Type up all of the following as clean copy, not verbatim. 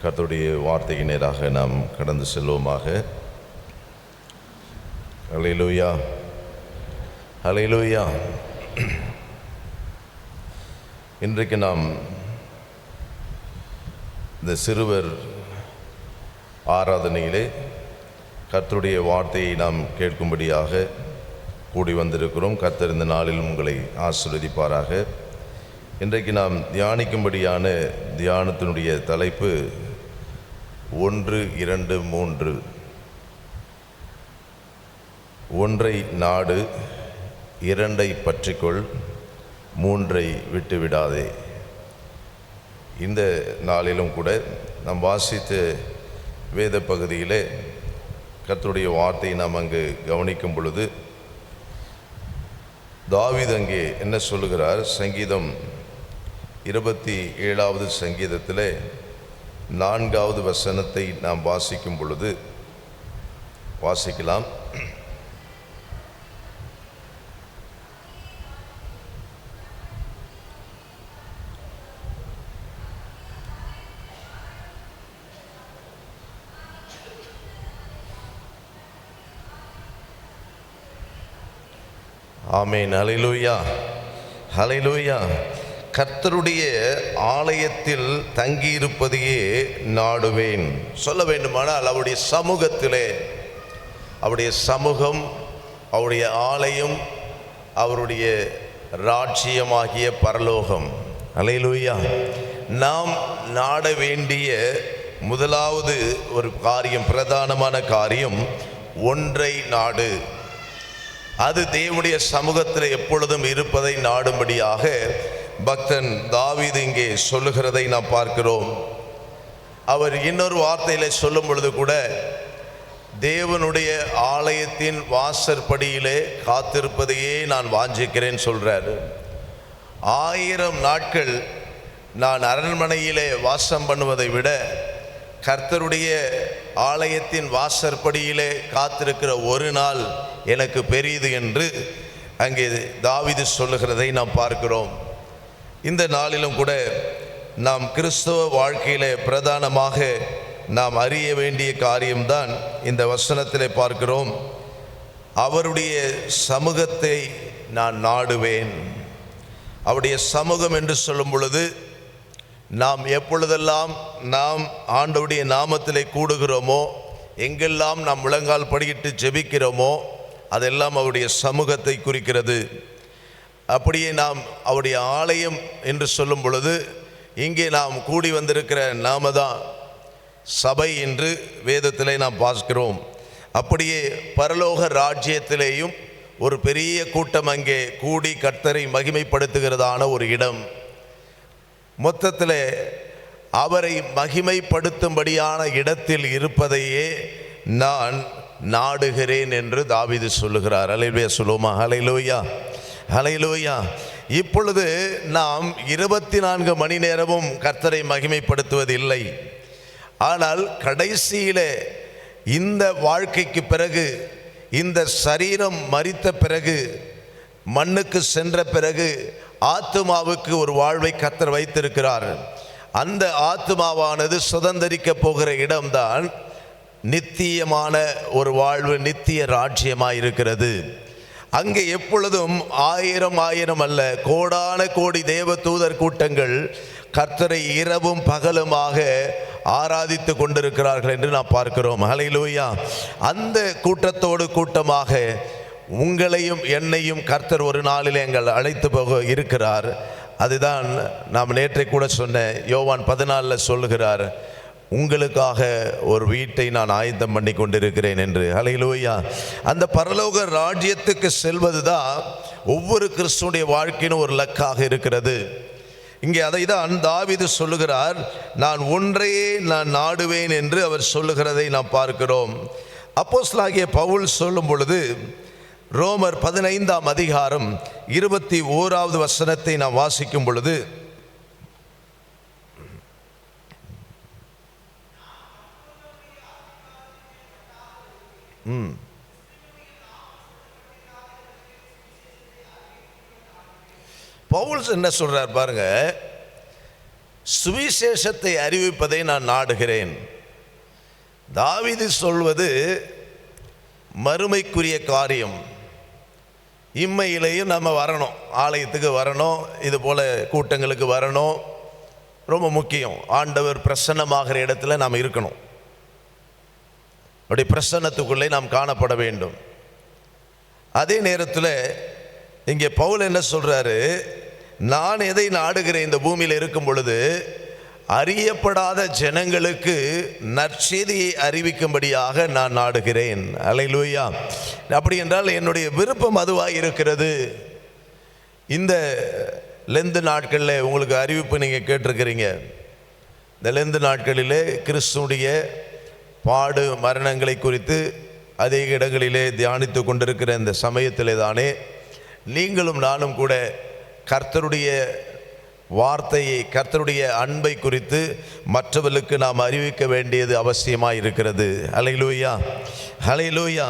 கர்த்தருடைய வார்த்தைக்கு நேராக நாம் கடந்து செல்வோமாக. ஹல்லேலூயா, ஹல்லேலூயா. இன்றைக்கு நாம் இந்த சிறுவர் ஆராதனையிலே கர்த்தருடைய வார்த்தையை நாம் கேட்கும்படியாக கூடி வந்திருக்கிறோம். கர்த்தர் இந்த நாளில் உங்களை ஆசீர்வதிப்பாராக. இன்றைக்கு நாம் தியானிக்கும்படியான தியானத்தினுடைய தலைப்பு 1, 2, 3. ஒன்றை நாடு, 2ஐ பற்றிக்கொள், 3ஐ விட்டுவிடாதே. இந்த நாளிலும் கூட நாம் வாசித்த வேத பகுதியிலே கர்த்தருடைய வார்த்தையை நாம் அங்கு கவனிக்கும் பொழுது தாவீது அங்கே என்ன சொல்லுகிறார்? சங்கீதம் 27வது சங்கீதத்திலே 4வது வசனத்தை நாம் வாசிக்கும் பொழுது வாசிக்கலாம். ஆமென். ஹல்லேலூயா, ஹல்லேலூயா. கர்த்தருடைய ஆலயத்தில் தங்கியிருப்பதையே நாடுவேன். சொல்ல வேண்டுமானால் அவருடைய சமூகத்திலே, அவருடைய சமூகம், அவருடைய ஆலயம், அவருடைய ராஜ்யமாகிய பரலோகம். ஹல்லேலூயா. நாம் நாட வேண்டிய முதலாவது ஒரு காரியம், பிரதானமான காரியம், ஒன்றை நாடு. அது தேவனுடைய சமூகத்தில் எப்பொழுதும் இருப்பதை நாடும்படியாக பக்தன் தாவீது இங்கே சொல்லுகிறதை நாம் பார்க்கிறோம். அவர் இன்னொரு வார்த்தையில சொல்லும் பொழுது கூட தேவனுடைய ஆலயத்தின் வாசற்படியிலே காத்திருப்பதையே நான் வாஞ்சிக்கிறேன் சொல்றார். 1000 நாட்கள் நான் அரண்மனையிலே வாசம் பண்ணுவதை விட கர்த்தருடைய ஆலயத்தின் வாசற்படியிலே காத்திருக்கிற ஒரு நாள் எனக்கு பெரியது என்று அங்கே தாவீது சொல்லுகிறதை நாம் பார்க்கிறோம். இந்த நாளிலும் கூட நாம் கிறிஸ்தவ வாழ்க்கையிலே பிரதானமாக நாம் அறிய வேண்டிய காரியம்தான் இந்த வசனத்திலே பார்க்கிறோம். அவருடைய சமூகத்தை நான் நாடுவேன். அவருடைய சமூகம் என்று சொல்லும் பொழுது நாம் எப்பொழுதெல்லாம் நாம் ஆண்டவருடைய நாமத்திலே கூடுகிறோமோ, எங்கெல்லாம் நாம் முழங்கால் படியிட்டு ஜெபிக்கிறோமோ, அதெல்லாம் அவருடைய சமூகத்தை குறிக்கிறது. அப்படியே நாம் அவருடைய ஆலயம் என்று சொல்லும் பொழுது இங்கே நாம் கூடி வந்திருக்கிற நாம தான் சபை என்று வேதத்திலே நாம் பார்க்கிறோம். அப்படியே பரலோக ராஜ்யத்திலேயும் ஒரு பெரிய கூட்டம் அங்கே கூடி கர்த்தரை மகிமைப்படுத்துகிறதான ஒரு இடம். மொத்தத்தில் அவரை மகிமைப்படுத்தும்படியான இடத்தில் இருப்பதையே நான் நாடுகிறேன் என்று தாவீது சொல்லுகிறார். ஹல்லேலூயா சொல்லுவோமா? ஹல்லேலூயா, ஹல்லேலூயா. இப்பொழுது நாம் 24 மணி நேரமும் கர்த்தரை மகிமைப்படுத்துவதில்லை. ஆனால் கடைசியிலே இந்த வாழ்க்கைக்கு பிறகு, இந்த சரீரம் மரித்த பிறகு, மண்ணுக்கு சென்ற பிறகு ஆத்துமாவுக்கு ஒரு வாழ்வை கர்த்தர் வைத்திருக்கிறார். அந்த ஆத்துமாவானது சுதந்தரிக்க போகிற இடம்தான் நித்தியமான ஒரு வாழ்வு, நித்திய ராஜ்யமாக இருக்கிறது. அங்கே எப்பொழுதும் 1000 அல்ல, கோடான கோடி தேவ தூதர் கூட்டங்கள் கர்த்தரை இரவும் பகலுமாக ஆராதித்து கொண்டிருக்கிறார்கள் என்று நாம் பார்க்கிறோம். ஹல்லேலூயா. அந்த கூட்டத்தோடு கூட்டமாக உங்களையும் என்னையும் கர்த்தர் ஒரு நாளில் எங்கள் அழைத்து போக இருக்கிறார். அதுதான் நாம் நேற்றை கூட சொன்ன யோவான் 14 சொல்லுகிறார், உங்களுக்காக ஒரு வீட்டை நான் ஆயத்தம் பண்ணி கொண்டிருக்கிறேன் என்று. ஹல்லேலூயா. அந்த பரலோக ராஜ்யத்துக்கு செல்வது தான் ஒவ்வொரு கிறிஸ்துவனுடைய வாழ்க்கையிலும் ஒரு இலக்காக இருக்கிறது. இங்கே அதை தான் தாவீது சொல்லுகிறார், நான் ஒன்றையே நான் நாடுவேன் என்று அவர் சொல்லுகிறதை நாம் பார்க்கிறோம். அப்போஸ்தலனாகிய பவுல் சொல்லும் பொழுது ரோமர் 15ஆம் அதிகாரம் 21வது வசனத்தை நாம் வாசிக்கும் பொழுது, பவுல் என்ன சொல்றார் பாருங்க, சுவிசேஷத்தை அறிவிப்பதை நான் நாடுகிறேன். தாவீது சொல்வது மறுமைக்குரிய காரியம். இம்மையிலேயும் நம்ம வரணும், ஆலயத்துக்கு வரணும், இது போல கூட்டங்களுக்கு வரணும். ரொம்ப முக்கியம். ஆண்டவர் பிரசன்னமாகிற இடத்துல நாம் இருக்கணும். அப்படி பிரசன்னத்துக்குள்ளே நாம் காணப்பட வேண்டும். அதே நேரத்தில் இங்கே பவுல் என்ன சொல்றாரு, நான் எதை நாடுகிறேன், இந்த பூமியில் இருக்கும் பொழுது அறியப்படாத ஜனங்களுக்கு நற்செய்தியை அறிவிக்கும்படியாக நான் நாடுகிறேன். அல்லேலூயா. அப்படி என்றால் என்னுடைய விருப்பம் அதுவாக இருக்கிறது. இந்த லெந்து நாட்களில் உங்களுக்கு அறிவிப்பு நீங்கள் கேட்டிருக்கிறீங்க. இந்த லெந்து நாட்களிலே கிறிஸ்துடைய பாடு மரணங்களை குறித்து அதிக இடங்களிலே தியானித்து கொண்டிருக்கிற இந்த சமயத்திலே தானே நீங்களும் நானும் கூட கர்த்தருடைய வார்த்தையை, கர்த்தருடைய அன்பை குறித்து மற்றவர்களுக்கு நாம் அறிவிக்க வேண்டியது அவசியமாக இருக்கிறது. ஹல்லேலூயா, ஹல்லேலூயா.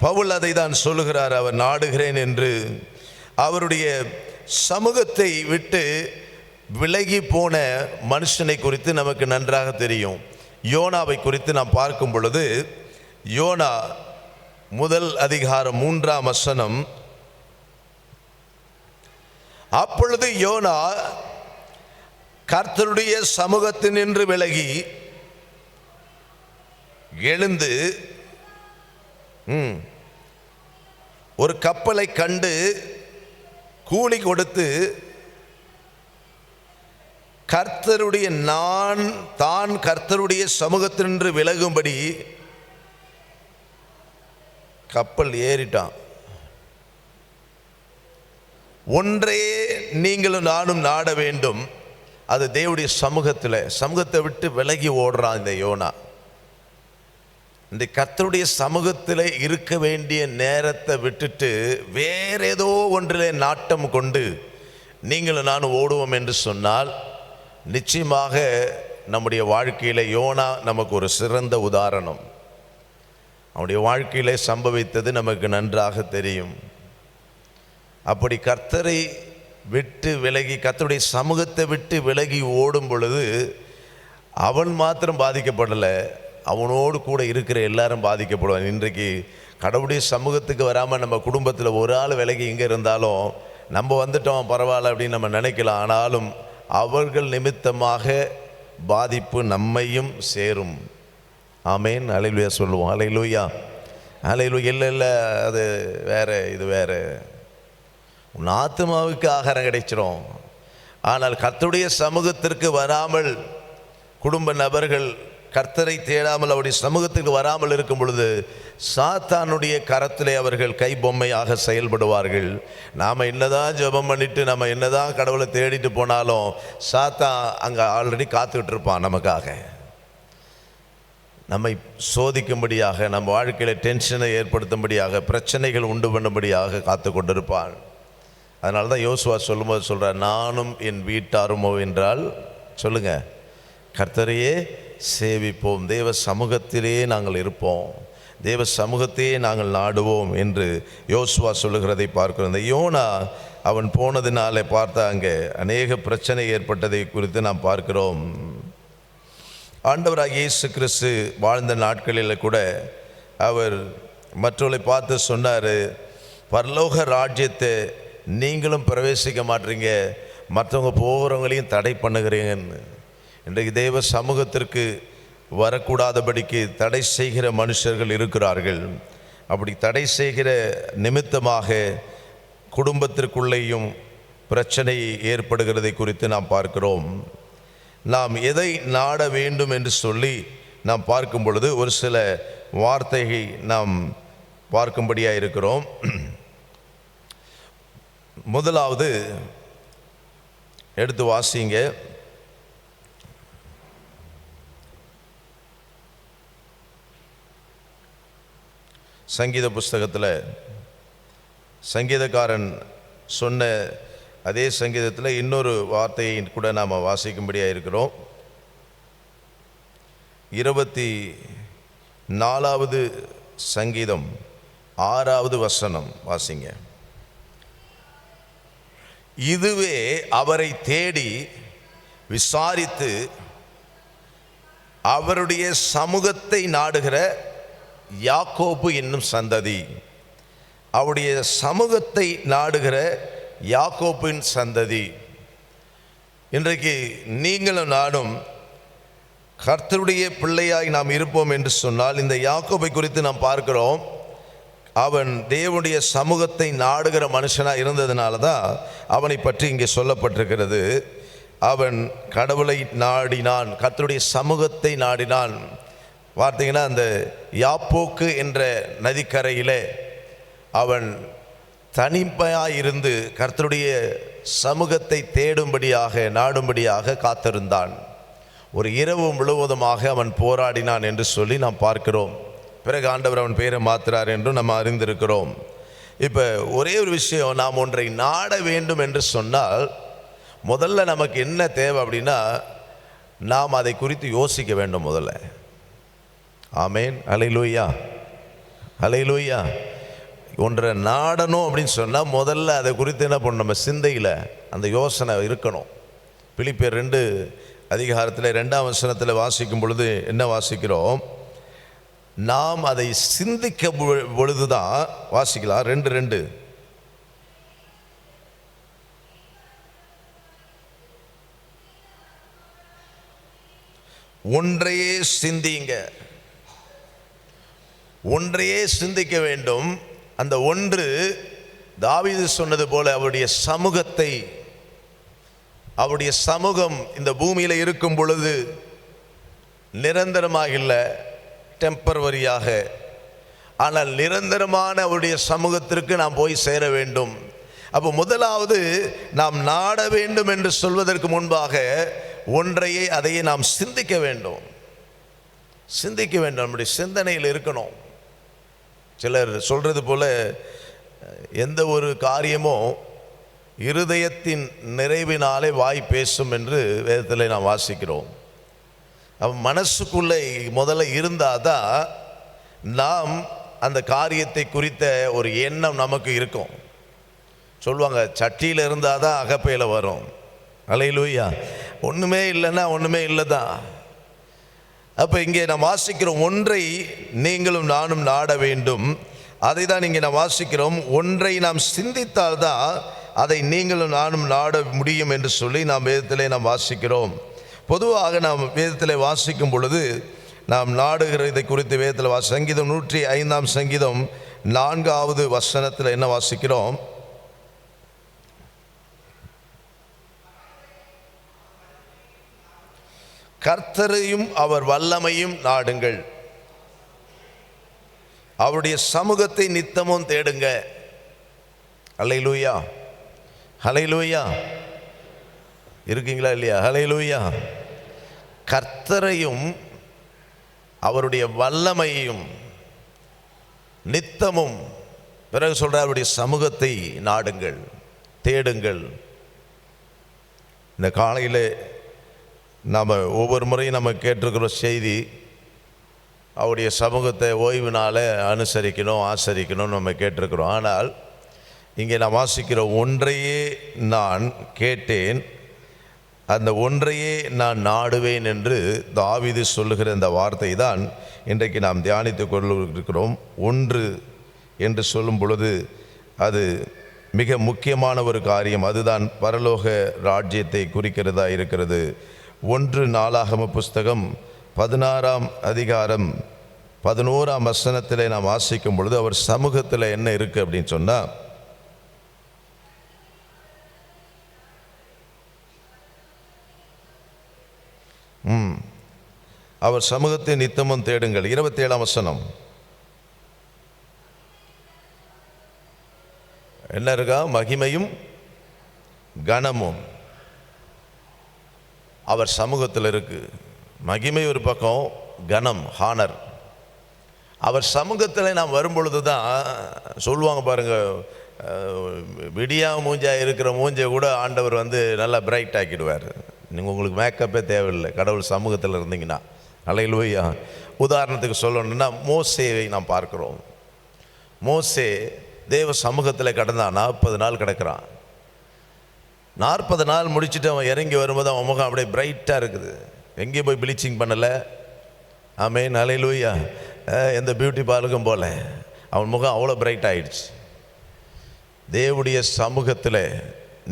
பவுல் அதை தான் சொல்லுகிறார், அவர் நாடுகிறேன் என்று. அவருடைய சமூகத்தை விட்டு விலகி போன மனுஷனை குறித்து நமக்கு நன்றாக தெரியும். யோனாவை குறித்து நாம் பார்க்கும் பொழுது, யோனா முதல் அதிகாரம் 3ஆம் வசனம், அப்பொழுது யோனா கர்த்தருடைய சமூகத்தினின்று விலகி எழுந்து ஒரு கப்பலை கண்டு கூலி கொடுத்து தான் கர்த்தருடைய சமூகத்தினின்று விலகும்படி கப்பல் ஏறிட்டான். ஒன்றே நீங்களும் நானும் நாட வேண்டும், அது தேவனுடைய சமூகத்தை விட்டு விலகி ஓடுறான் இந்த யோனா. இந்த கர்த்தருடைய சமூகத்தில் இருக்க வேண்டிய நேரத்தை விட்டுட்டு வேற ஏதோ ஒன்றிலே நாட்டம் கொண்டு நீங்களும் நானும் ஓடுவோம் என்று சொன்னால், நிச்சயமாக நம்முடைய வாழ்க்கையில் யோனா நமக்கு ஒரு சிறந்த உதாரணம். அவனுடைய வாழ்க்கையிலே சம்பவித்தது நமக்கு நன்றாக தெரியும். அப்படி கர்த்தரை விட்டு விலகி, கர்த்தருடைய சமூகத்தை விட்டு விலகி ஓடும் பொழுது அவன் மாத்திரம் பாதிக்கப்படலை, அவனோடு கூட இருக்கிற எல்லாரும் பாதிக்கப்படுவான். இன்றைக்கு கடவுளுடைய சமூகத்துக்கு வராமல் நம்ம குடும்பத்தில் ஒரு ஆள் விலகி இங்கே இருந்தாலும் நம்ம வந்துட்டோம் பரவாயில்ல அப்படின்னு நம்ம நினைக்கலாம். ஆனாலும் அவர்கள் நிமித்தமாக பாதிப்பு நம்மையும் சேரும். ஆமேன், அல்லேலூயா சொல்லுவோம். அல்லேலூயா, அல்லேலூயா. இல்லை அது வேற, இது வேற. உன் ஆத்மாவுக்கு ஆகாரம் கிடைச்சிடும். ஆனால் கர்த்தருடைய சமூகத்திற்கு வராமல், குடும்ப நபர்கள் கர்த்தரை தேடாமல் அவருடைய சமூகத்துக்கு வராமல் இருக்கும் பொழுது சாத்தானுடைய கரத்திலே அவர்கள் கை பொம்மையாக செயல்படுவார்கள். நாம் என்னதான் ஜெபம் பண்ணிட்டு, நம்ம என்னதான் கடவுளை தேடிட்டு போனாலும் சாத்தான் அங்கே ஆல்ரெடி காத்துக்கிட்டு இருப்பான். நமக்காக நம்மை சோதிக்கும்படியாக, நம்ம வாழ்க்கையில் டென்ஷனை ஏற்படுத்தும்படியாக, பிரச்சனைகள் உண்டு பண்ணும்படியாக காத்து கொண்டிருப்பான். அதனால தான் யோசுவா சொல்லும்போது சொல்கிறார், நானும் என் வீட்டாருமோ என்றால் சொல்லுங்கள், கர்த்தரையே சேவிப்போம், தேவ சமூகத்திலே நாங்கள் இருப்போம், தேவ சமூகத்தையே நாங்கள் நாடுவோம் என்று யோசுவா சொல்லுகிறதை பார்க்கிறோம். இந்த யோனா அவன் போனதினாலே பார்த்தா அங்கே அநேக பிரச்சனை ஏற்பட்டதை குறித்து நாம் பார்க்கிறோம். ஆண்டவராகிய இயேசு கிறிஸ்து வாழ்ந்த நாட்களில் கூட அவர் மற்றவர்களை பார்த்து சொன்னார், பரலோக ராஜ்யத்தை நீங்களும் பிரவேசிக்க மாட்டீங்க, மற்றவங்க போகிறவங்களையும் தடை பண்ணுகிறீங்கன்னு. இன்றைக்கு தேவ சமூகத்திற்கு வரக்கூடாதபடிக்கு தடை செய்கிற மனுஷர்கள் இருக்கிறார்கள். அப்படி தடை செய்கிற நிமித்தமாக குடும்பத்திற்குள்ளேயும் பிரச்சனை ஏற்படுகிறதை குறித்து நாம் பார்க்கிறோம். நாம் எதை நாட வேண்டும் என்று சொல்லி நாம் பார்க்கும் பொழுது ஒரு சில வார்த்தையை நாம் பார்க்கும்படியாக இருக்கிறோம். முதலாவது எடுத்து வாசிங்க. சங்கீத புஸ்தகத்தில் சங்கீதக்காரன் சொன்ன அதே சங்கீதத்தில் இன்னொரு வார்த்தையை கூட நாம் வாசிக்கும்படியாக இருக்கிறோம். 24வது சங்கீதம் 6வது வசனம் வாசிங்க. இதுவே அவரை தேடி விசாரித்து அவருடைய சமூகத்தை நாடுகிற யாக்கோபு என்னும் சந்ததி. அவருடைய சமூகத்தை நாடுகிற யாக்கோபின் சந்ததி. இன்றைக்கு நீங்களும் நானும் கர்த்தருடைய பிள்ளையாய் நாம் இருப்போம் என்று சொன்னால், இந்த யாக்கோபை குறித்து நாம் பார்க்கிறோம். அவன் தேவனுடைய சமூகத்தை நாடுகிற மனுஷனாக இருந்ததுனால தான் அவனை பற்றி இங்கே சொல்லப்பட்டிருக்கிறது. அவன் கடவுளை நாடினான், கர்த்தருடைய சமூகத்தை நாடினான். பார்த்தீங்கன்னா அந்த யாப்போக்கு என்ற நதிக்கரையிலே அவன் தனிமையாக இருந்து கர்த்தருடைய சமூகத்தை தேடும்படியாக நாடும்படியாக காத்திருந்தான். ஒரு இரவு முழுவதுமாக அவன் போராடினான் என்று சொல்லி நாம் பார்க்கிறோம். பிறகு ஆண்டவர் அவன் பெயரை மாற்றுறார் என்றும் நம்ம அறிந்திருக்கிறோம். இப்போ ஒரே ஒரு விஷயம், நாம் ஒன்றை நாட வேண்டும் என்று சொன்னால் முதல்ல நமக்கு என்ன தேவை அப்படின்னா, நாம் அதை குறித்து யோசிக்க வேண்டும் முதல்ல. ஆமேன், அல்லேலூயா, அல்லேலூயா. ஒன்றை நாடணும் அப்படின்னு சொன்னால் முதல்ல அதை குறித்து என்ன பண்ணணும், நம்ம சிந்தையில் அந்த யோசனை இருக்கணும். பிலிப்பியர் 2 அதிகாரத்தில் 2ஆம் வசனத்தில் வாசிக்கும் பொழுது என்ன வாசிக்கிறோம், நாம் அதை சிந்திக்க பொழுதுதான் வாசிக்கலாம். 2:2 ஒன்றையே சிந்திங்க, ஒன்றையே சிந்திக்க வேண்டும். அந்த ஒன்று தாவீது சொன்னது போல அவருடைய சமூகத்தை, அவருடைய சமூகம் இந்த பூமியில் இருக்கும் பொழுது நிரந்தரமாக இல்லை, டெம்பரவரியாக, ஆனால் நிரந்தரமான அவருடைய சமூகத்திற்கு நாம் போய் சேர வேண்டும். அப்போ முதலாவது நாம் நாட வேண்டும் என்று சொல்வதற்கு முன்பாக ஒன்றையே அதையே நாம் சிந்திக்க வேண்டும், சிந்திக்க வேண்டும், நம்முடைய சிந்தனையில் இருக்கணும். சிலர் சொல்கிறது போல எந்த ஒரு காரியமோ இருதயத்தின் நிறைவினாலே வாய் பேசும் என்று வேதத்தில் நாம் வாசிக்கிறோம். அவன் மனசுக்குள்ளே முதல்ல இருந்தால் தான் நாம் அந்த காரியத்தை குறித்த ஒரு எண்ணம் நமக்கு இருக்கும். சொல்லுவாங்க, சட்டியில் இருந்தால் தான் அகப்பையில் வரும். அல்லேலூயா. ஒன்றுமே இல்லைன்னா ஒன்றுமே இல்லை தான். அப்போ இங்கே நாம் வாசிக்கிறோம், ஒன்றை நீங்களும் நானும் நாட வேண்டும். அதை தான் இங்கே நாம் வாசிக்கிறோம். ஒன்றை நாம் சிந்தித்தால்தான் அதை நீங்களும் நானும் நாட முடியும் என்று சொல்லி நாம் வேதத்திலே நாம் வாசிக்கிறோம். பொதுவாக நாம் வேதத்தில் வாசிக்கும் பொழுது நாம் நாடுகிற இதை குறித்து வேதத்தில் சங்கீதம் 105ஆம் சங்கீதம் 4வது வசனத்தில் என்ன வாசிக்கிறோம், கர்த்தரையும் அவர் வல்லமையும் நாடுங்கள், அவருடைய சமூகத்தை நித்தமும் தேடுங்க. அல்லேலூயா, அல்லேலூயா. இருக்கீங்களா இல்லையா? அல்லேலூயா. கர்த்தரையும் அவருடைய வல்லமையையும் நித்தமும், பிறகு சொல்றார் அவருடைய சமூகத்தை நாடுங்கள், தேடுங்கள். இந்த காலையில் நாம் ஒவ்வொரு முறையும் நம்ம கேட்டிருக்கிற செய்தி, அவருடைய சமூகத்தை ஓய்வினால் அனுசரிக்கணும், ஆசரிக்கணும்னு நம்ம கேட்டிருக்கிறோம். ஆனால் இங்கே நான் வாசிக்கிற ஒன்றையே நான் கேட்டேன், அந்த ஒன்றையே நான் நாடுவேன் என்று தாவீது சொல்லுகிற இந்த வார்த்தை தான் இன்றைக்கு நாம் தியானித்து கொண்டிருக்கிறோம். ஒன்று என்று சொல்லும் பொழுது அது மிக முக்கியமான ஒரு காரியம். அதுதான் பரலோக ராஜ்யத்தை குறிக்கிறதா இருக்கிறது. 1 நாளாகம புஸ்தகம் 16ஆம் அதிகாரம் 11ஆம் வசனத்தில் நாம் வாசிக்கும் பொழுது அவர் சமூகத்தில் என்ன இருக்குது அப்படின்னு சொன்னால், அவர் சமூகத்தை நித்தமும் தேடுங்கள். 27ஆம் வசனம் என்ன இருக்கா, மகிமையும் கனமும் அவர் சமூகத்தில் இருக்கு. மகிமை ஒரு பக்கம், கனம், ஹானர். அவர் சமூகத்தில் நாம் வரும்பொழுது தான் சொல்லுவாங்க பாருங்க, விடியா மூஞ்சா இருக்கிற மூஞ்சை கூட ஆண்டவர் நல்லா பிரைட் ஆக்கிடுவார். நீங்கள் உங்களுக்கு மேக்கப்பே தேவையில்லை கடவுள் சமூகத்தில் இருந்தீங்கன்னா. அல்லேலூயா. உதாரணத்துக்கு சொல்லணும்னா மோசேவை நாம் பார்க்கிறோம். மோசே தேவ சமூகத்தில் கடந்தான், 40 நாள் கிடக்கிறான். 40 நாள் முடிச்சுட்டு அவன் இறங்கி வரும்போது அவன் முகம் அப்படியே பிரைட்டாக இருக்குது. எங்கேயும் போய் ப்ளீச்சிங் பண்ணலை. ஆமென், ஹல்லேலூயா. எந்த பியூட்டி பார்லருக்கும் போல அவன் முகம் அவ்வளோ பிரைட் ஆயிடுச்சு. தேவனுடைய சமூகத்தில்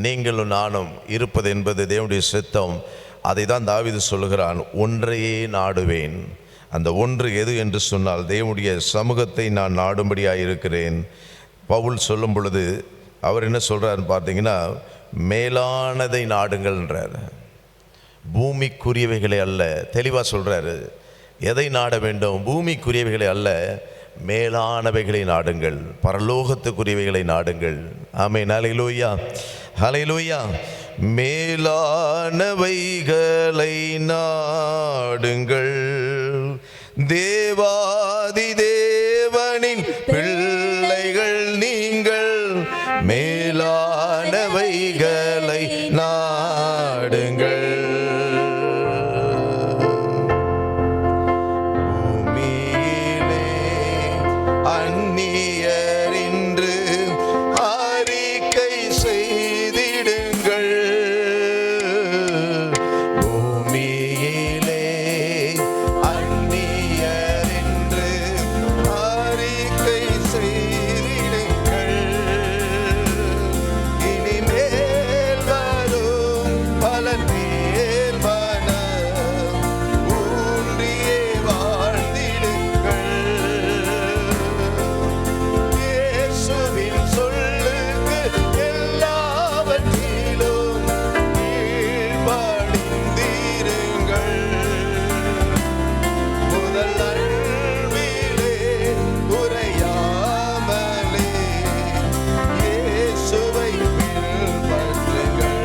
நீங்களும் நானும் இருப்பது என்பது தேவனுடைய சித்தம். அதை தான் தாவீது சொல்லுகிறான், ஒன்றையே நாடுவேன். அந்த ஒன்று எது என்று சொன்னால் தேவனுடைய சமூகத்தை நான் நாடும்படியாக இருக்கிறேன். பவுல் சொல்லும் பொழுது அவர் என்ன சொல்கிறாருன்னு பார்த்தீங்கன்னா, மேலானதை நாடுங்கள்ன்றார். பூமிக்குரியவைகளை அல்ல. தெளிவாக சொல்கிறாரு, எதை நாட வேண்டும்? பூமிக்குரியவைகளை அல்ல, மேலானவைகளை நாடுங்கள், பரலோகத்துக்குரியவைகளை நாடுங்கள். ஆமென், ஹல்லேலூயா, ஹல்லேலூயா. மேலானவைகளை நாடுங்கள், தேவாதி தேவனின் பிள்ளைகள் நீங்கள், மேலானவைகளை நாடுங்கள். பூமியிலே அந்நியரின்று அறிக்கை செய்திடுங்கள், பூமியிலே அந்நியரின்று அறிக்கை செய்திடுங்கள். இனிமேல் வரும் பலன் மேல் மனம் ஊன்றியே வாழ்ந்திடுங்கள். இயேசுவின் சொல்லுக்கு எல்லாவற்றிலும் கீழ்ப்படிந்திருங்கள். முதல் அன்பிலே குறையாமலே இயேசுவை பின்பற்றுங்கள்.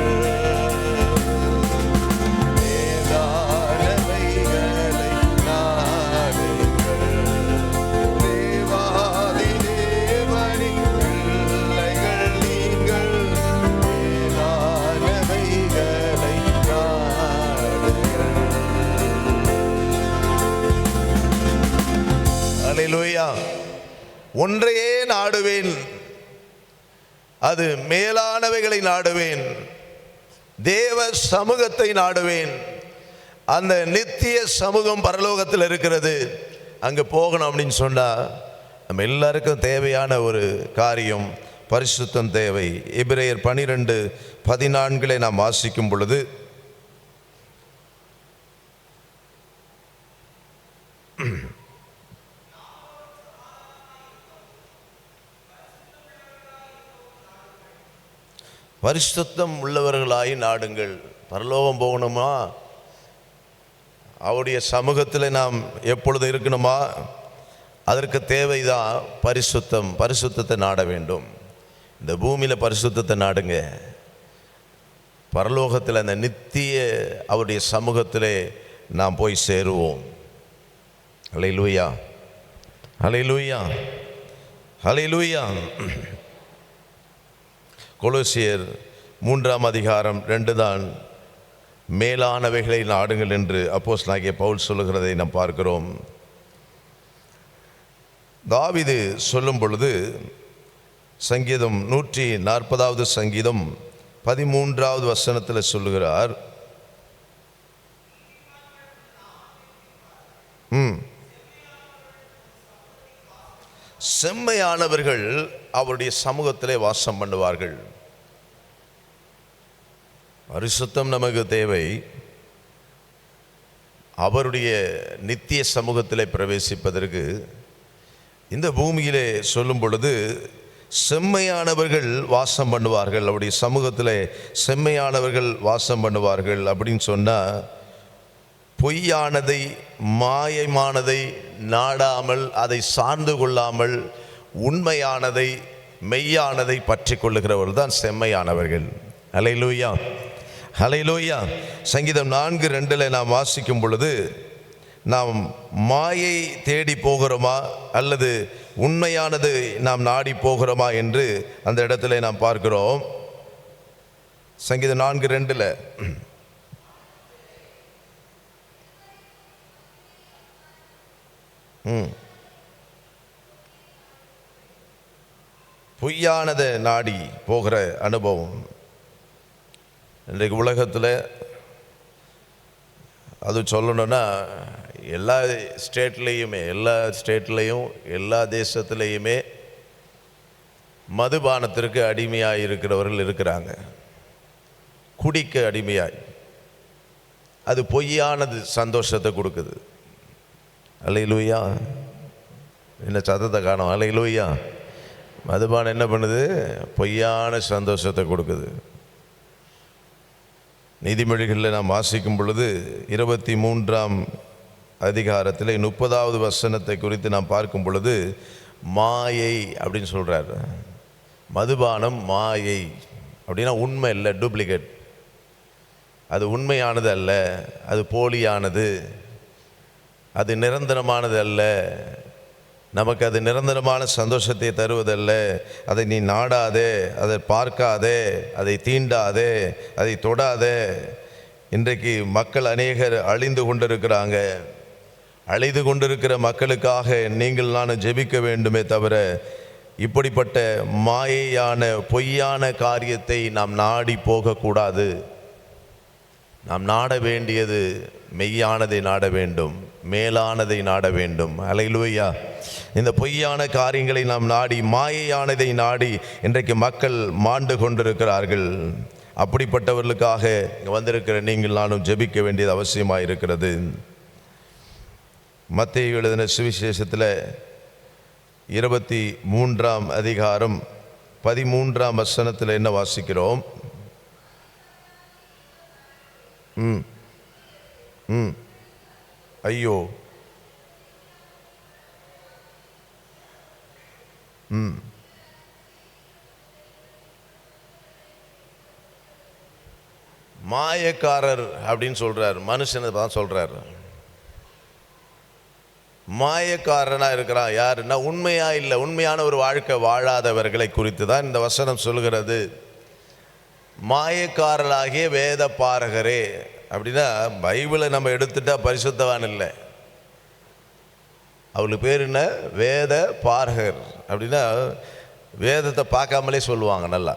மேலானவைகளை நாடுங்கள், தேவாதி தேவனின் பிள்ளைகள் நீங்கள், மேலானவைகளை நாடுங்கள். ஹல்லேலூயா. ஒன்றையே நாடுவேன், அது மேலானவைகளை நாடுவேன், தேவ சமூகத்தை நாடுவேன். அந்த நித்திய சமூகம் பரலோகத்தில் இருக்கிறது. அங்கே போகணும் அப்படின்னு சொன்னால் நம்ம எல்லாருக்கும் தேவையான ஒரு காரியம் பரிசுத்தம் தேவை. எபிரேயர் 12:14 நாம் வாசிக்கும் பொழுது, பரிசுத்தம் உள்ளவர்களாய் நாடுங்கள். பரலோகம் போகணுமா, அவருடைய சமூகத்தில் நாம் எப்பொழுது இருக்கணுமா, அதற்கு தேவைதான் பரிசுத்தம். பரிசுத்தத்தை நாட வேண்டும். இந்த பூமியில் பரிசுத்தத்தை நாடுங்க, பரலோகத்தில் அந்த நித்திய அவருடைய சமூகத்திலே நாம் போய் சேருவோம். ஹல்லேலூயா, ஹல்லேலூயா, ஹல்லேலூயா. கொலோசியர் 3:2 தான் மேலானவைகளை நாடுங்கள் என்று அப்போஸ்தலனாகிய பவுல் சொல்லுகிறதை நாம் பார்க்கிறோம். தாவீது சொல்லும் பொழுது சங்கீதம் 140வது சங்கீதம் 13வது வசனத்தில் சொல்லுகிறார், செம்மையானவர்கள் அவருடைய சமூகத்திலே வாசம் பண்ணுவார்கள். பரிசுத்தம் நமக்கு தேவை. அவருடைய நித்திய சமூகத்திலே பிரவேசிப்பதற்கு இந்த பூமியிலே சொல்லும் பொழுது செம்மையானவர்கள் வாசம் பண்ணுவார்கள், அவருடைய சமூகத்திலே செம்மையானவர்கள் வாசம் பண்ணுவார்கள் அப்படின்னு சொன்னால், பொய்யானதை மாயமானதை நாடாமல் அதை சார்ந்து கொள்ளாமல் உண்மையானதை மெய்யானதை பற்றி கொள்ளுகிறவர்கள் தான் செம்மையானவர்கள். ஹல்லேலூயா, ஹல்லேலூயா. சங்கீதம் 4:2 நாம் வாசிக்கும் பொழுது, நாம் மாயை தேடி போகிறோமா அல்லது உண்மையானது நாம் நாடி போகிறோமா என்று அந்த இடத்துல நாம் பார்க்கிறோம். சங்கீதம் 4:2 பொய்யானதை நாடி போகிற அனுபவம். இன்றைக்கு உலகத்தில் அது சொல்லணுன்னா எல்லா ஸ்டேட்லேயும் எல்லா தேசத்துலேயுமே மதுபானத்திற்கு அடிமையாக இருக்கிறவர்கள் இருக்கிறாங்க. குடிக்க அடிமையாய். அது பொய்யானது சந்தோஷத்தை கொடுக்குது. அல்லேலூயா. என்ன சத்தத்தை காணோம்? அல்லேலூயா. மதுபானம் என்ன பண்ணுது? பொய்யான சந்தோஷத்தை கொடுக்குது. நீதிமொழிகளில் நாம் வாசிக்கும் பொழுது 23ஆம் அதிகாரத்தில் 30வது வசனத்தை குறித்து நாம் பார்க்கும் பொழுது மாயை அப்படின்னு சொல்கிறார். மதுபானம் மாயை அப்படின்னா உண்மை இல்லை, டூப்ளிகேட். அது உண்மையானது அல்ல, அது போலியானது, அது நிரந்தரமானது அல்ல, நமக்கு அது நிரந்தரமான சந்தோஷத்தை தருவதல்ல. அதை நீ நாடாதே, அதை பார்க்காதே, அதை தீண்டாதே, அதை தொடாதே. இன்றைக்கு மக்கள் அநேகர் அழிந்து கொண்டிருக்கிறாங்க. அழிந்து கொண்டிருக்கிற மக்களுக்காக நீங்கள் நானும் ஜெபிக்க வேண்டுமே தவிர இப்படிப்பட்ட மாயையான பொய்யான காரியத்தை நாம் நாடி போகக்கூடாது. நாம் நாட வேண்டியது மெய்யானதை நாட வேண்டும், மேலானதை நாட வேண்டும். அல்லேலூயா. இந்த பொய்யான காரியங்களை நாம் நாடி மாயையானதை நாடி இன்றைக்கு மக்கள் மாண்டு கொண்டிருக்கிறார்கள். அப்படிப்பட்டவர்களுக்காக வந்திருக்கிற நீங்கள் நானும் ஜெபிக்க வேண்டியது அவசியமாக இருக்கிறது. மத்தேயு எழுதின சுவிசேஷத்தில் 23ஆம் அதிகாரம் 13ஆம் வசனத்தில் என்ன வாசிக்கிறோம்? ஐயோ, மாயக்காரர் அப்படின்னு சொல்றார். மனுஷனை தான் சொல்றார். மாயக்காரனா இருக்கிறான். யாருன்னா உண்மையா இல்லை, உண்மையான ஒரு வாழ்க்கை வாழாதவர்களை குறித்து தான் இந்த வசனம் சொல்கிறது. மாயக்காரராகிய வேத பாரகரே அப்படின்னா பைபிளை நம்ம எடுத்துட்டா பரிசுத்தவான் இல்லை. அவளுக்கு பேர் என்ன? வேத பாரகர். அப்படின்னா வேதத்தை பார்க்காமலே சொல்லுவாங்க நல்லா.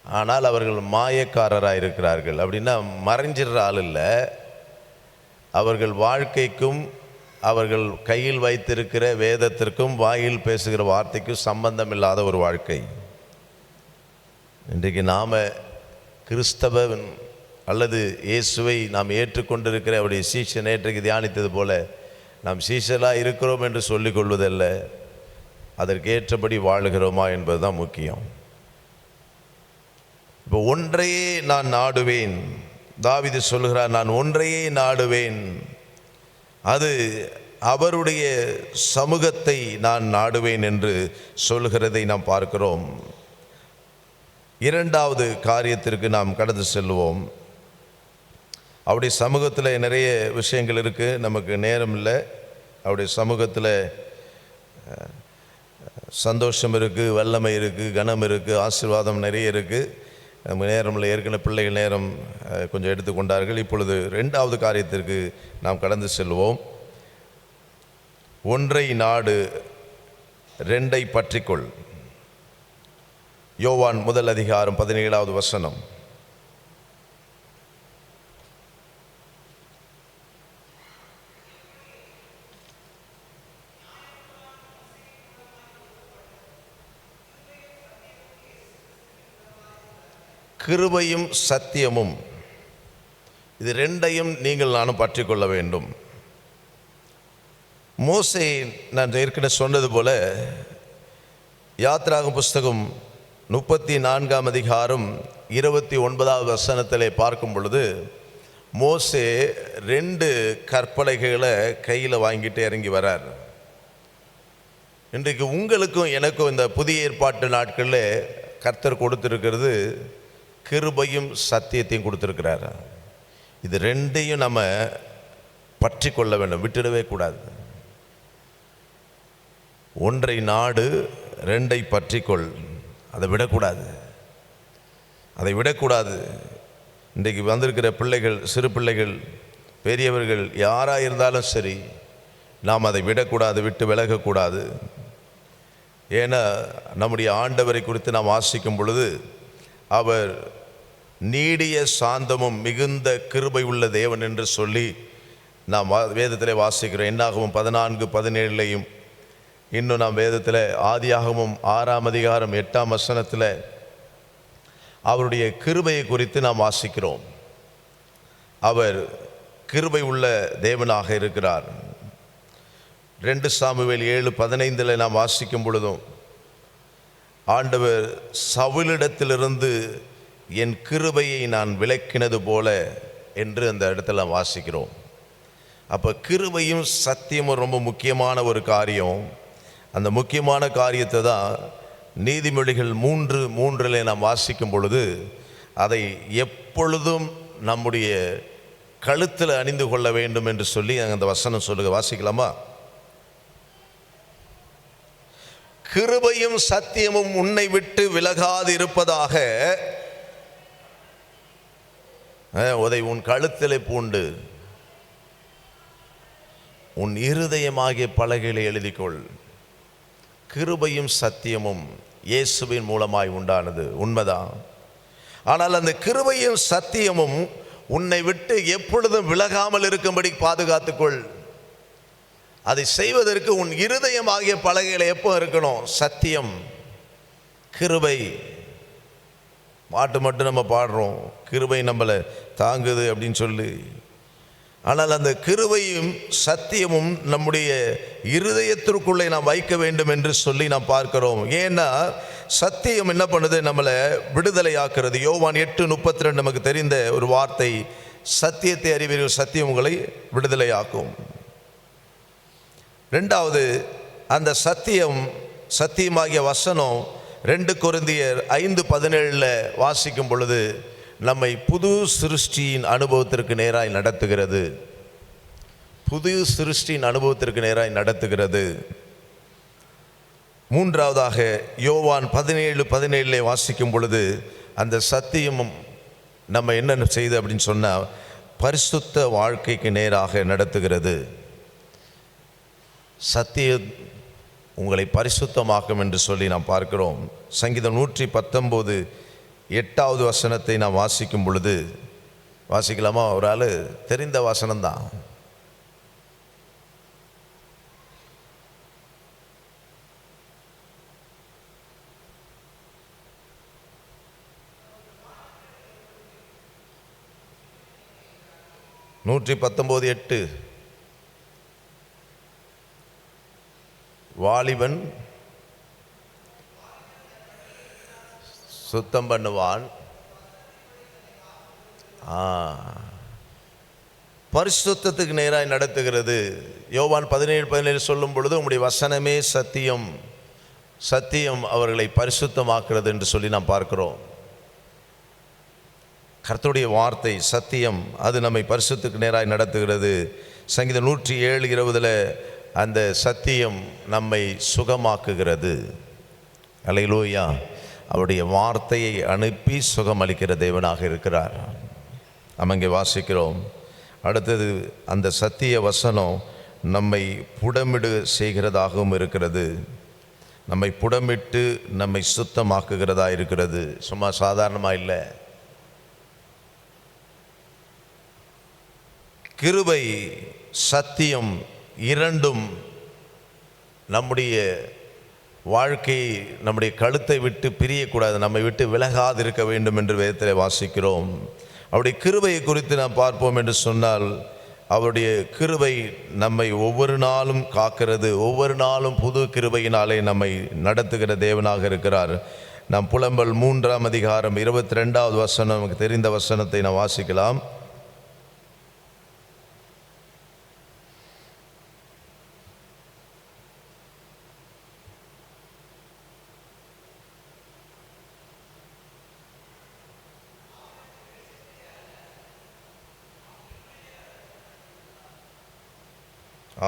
ஆனால் அவர்கள் மாயக்காரராக இருக்கிறார்கள். அப்படின்னா மறைஞ்சிடுற ஆள் இல்லை. அவர்கள் வாழ்க்கைக்கும் அவர்கள் கையில் வைத்திருக்கிற வேதத்திற்கும் வாயில் பேசுகிற வார்த்தைக்கும் சம்பந்தம் இல்லாத ஒரு வாழ்க்கை. இன்றைக்கு நாம் கிறிஸ்தவன் அல்லது இயேசுவை நாம் ஏற்றுக்கொண்டிருக்கிற அவருடைய சீஷன் நேற்றைக்கு தியானித்தது போல நாம் சீஷலாக இருக்கிறோம் என்று சொல்லிக் கொள்வதல்ல, அதற்கேற்றபடி வாழுகிறோமா என்பது தான் முக்கியம். இப்போ ஒன்றையே நான் நாடுவேன். தாவீது சொல்கிறார், நான் ஒன்றையே நாடுவேன், அது அவருடைய சமூகத்தை நான் நாடுவேன் என்று சொல்கிறதை நாம் பார்க்கிறோம். இரண்டாவது காரியத்திற்கு நாம் கடந்து செல்வோம். அவருடைய சமூகத்தில் நிறைய விஷயங்கள் இருக்குது, நமக்கு நேரம் இல்லை. அவருடைய சமூகத்தில் சந்தோஷம் இருக்குது, வல்லமை இருக்குது, கனம் இருக்குது, ஆசீர்வாதம் நிறைய இருக்குது. நம்ம நேரமில் ஏற்கனவே பிள்ளைகள் நேரம் கொஞ்சம் எடுத்துக்கொண்டார்கள். இப்பொழுது இரண்டாவது காரியத்திற்கு நாம் கடந்து செல்வோம். ஒன்றை நாடு, ரெண்டை பற்றிக்கொள். யோவான் 1 அதிகாரம் 17வது வசனம். கிருபையும் சத்தியமும், இது ரெண்டையும் நீங்கள் நானும் பற்றி கொள்ள வேண்டும். மோசே, நான் ஏற்கனவே சொன்னது போல, யாத்ராகம புஸ்தகம் 34ஆம் அதிகாரம் 29வது வசனத்திலே பார்க்கும் பொழுது மோசே 2 கற்பலகைகளை கையில் வாங்கிட்டு இறங்கி வரார். இன்றைக்கு உங்களுக்கும் எனக்கும் இந்த புதிய ஏற்பாட்டு நாட்களில் கர்த்தர் கொடுத்திருக்கிறது கிருபையும் சத்தியத்தையும் கொடுத்திருக்கிறார். இது ரெண்டையும் நம்ம பற்றி கொள்ள வேண்டும், விட்டுடவே கூடாது. ஒன்றை நாடு, ரெண்டை பற்றிக்கொள். அதை விடக்கூடாது, அதை விடக்கூடாது. இன்றைக்கு வந்திருக்கிற பிள்ளைகள், சிறு பிள்ளைகள், பெரியவர்கள் யாராக இருந்தாலும் சரி, நாம் அதை விடக்கூடாது, விட்டு விலகக்கூடாது. ஏன்னா நம்முடைய ஆண்டவரை குறித்து நாம் வாசிக்கும் பொழுது அவர் நீடிய சாந்தமும் மிகுந்த கிருபை உள்ள தேவன் என்று சொல்லி நாம் வேதத்திலே வாசிக்கிறோம். என்னாகவும் 14:17 இன்னும் நாம் வேதத்தில் ஆதியாகமும் 6ஆம் அதிகாரம் 8ஆம் வசனத்தில் அவருடைய கிருபையை குறித்து நாம் வாசிக்கிறோம். அவர் கிருபை உள்ள தேவனாக இருக்கிறார். 2 சாமுவேல் 7:15 நாம் வாசிக்கும் பொழுதும் ஆண்டவர் சவுலிடத்திலிருந்து என் கிருபையை நான் விலக்கினது போல என்று அந்த இடத்துல வாசிக்கிறோம். அப்போ கிருபையும் சத்தியமும் ரொம்ப முக்கியமான ஒரு காரியம். அந்த முக்கியமான காரியத்தை தான் நீதிமொழிகள் 3:3 நாம் வாசிக்கும் பொழுது அதை எப்பொழுதும் நம்முடைய கழுத்தில் அணிந்து கொள்ள வேண்டும் என்று சொல்லி அந்த வசனம் சொல்லுங்க. வாசிக்கலாமா? கிருபையும் சத்தியமும் உன்னை விட்டு விலகாது இருப்பதாக அதை உன் கழுத்திலே பூண்டு உன் இருதயமாகிய பலகையிலே எழுதிக்கொள். கிருபையும் சத்தியமும் இயேசுவின் மூலமாய் உண்டானது, உண்மைதான். ஆனால் அந்த கிருபையும் சத்தியமும் உன்னை விட்டு எப்பொழுதும் விலகாமல் இருக்கும்படி பாதுகாத்துக்கொள். அதை செய்வதற்கு உன் இருதயமாகிய பலகையில எப்போ இருக்கணும்? சத்தியம், கிருபை. பாட்டு மட்டும் நம்ம பாடுறோம், கிருபை நம்மளை தாங்குது அப்படின்னு சொல்லி. ஆனால் அந்த கிருபையும் சத்தியமும் நம்முடைய இருதயத்திற்குள்ளே நாம் வைக்க வேண்டும் என்று சொல்லி நாம் பார்க்கிறோம். ஏன்னா சத்தியம் என்ன பண்ணுது? நம்மளை விடுதலை ஆக்குறது. யோவான் 8:32 நமக்கு தெரிந்த ஒரு வார்த்தை, சத்தியத்தை அறிவீர்கள், சத்தியம் உங்களை விடுதலை ஆக்கும். ரெண்டாவது, அந்த சத்தியமாகிய வசனம் 2 கொரிந்தியர் 5:17 வாசிக்கும் பொழுது நம்மை புது சிருஷ்டியின் அனுபவத்திற்கு நேராய் நடத்துகிறது. புது சிருஷ்டியின் அனுபவத்திற்கு நேராய் நடத்துகிறது. மூன்றாவதாக யோவான் 17:17 வாசிக்கும் பொழுது அந்த சத்தியமும் நம்ம என்ன செய்து அப்படின்னு சொன்னால் பரிசுத்த வாழ்க்கைக்கு நேராக நடத்துகிறது. சத்தியம் உங்களை பரிசுத்தமாக்கும் என்று சொல்லி நாம் பார்க்கிறோம். சங்கீதம் 119:8 வசனத்தை நாம் வாசிக்கும் பொழுது, வாசிக்கலாமா? ஒரு ஆள் தெரிந்த வசனம்தான். வாலிபன் சுத்தம் பண்ணுவான், பரிசுத்தத்துக்கு நேராய் நடத்துகிறது. யோவான் 17:17 சொல்லும் பொழுது உம்முடைய வசனமே சத்தியம், சத்தியம் அவர்களை பரிசுத்தமாக்குறது என்று சொல்லி நாம் பார்க்கிறோம். கர்த்தருடைய வார்த்தை சத்தியம், அது நம்மை பரிசுத்தத்துக்கு நேராய் நடத்துகிறது. சங்கீதம் 107:20 அந்த சத்தியம் நம்மை சுகமாக்குகிறது. அல்லேலூயா. அவருடைய வார்த்தையை அனுப்பி சுகமளிக்கிற தேவனாக இருக்கிறார். நம்ம இங்கே வாசிக்கிறோம். அடுத்தது, அந்த சத்திய வசனம் நம்மை புடமிடு செய்கிறதாகவும் இருக்கிறது. நம்மை புடமிட்டு நம்மை சுத்தமாக்குகிறதா இருக்கிறது. சும்மா சாதாரணமாக இல்லை. கிருபை சத்தியம் இரண்டும் நம்முடைய வாழ்க்கை, நம்முடைய கழுத்தை விட்டு பிரியக்கூடாது, நம்மை விட்டு விலகாது இருக்க வேண்டும் என்று வேதத்தில் வாசிக்கிறோம். அவருடைய கிருபையை குறித்து நாம் பார்ப்போம் என்று சொன்னால், அவருடைய கிருபை நம்மை ஒவ்வொரு நாளும் காக்கிறது. ஒவ்வொரு நாளும் புது கிருபையினாலே நம்மை நடத்துகிற தேவனாக இருக்கிறார். நாம் புலம்பல் 3ஆம் அதிகாரம் 22வது வசனம், நமக்கு தெரிந்த வசனத்தை நாம் வாசிக்கலாம்.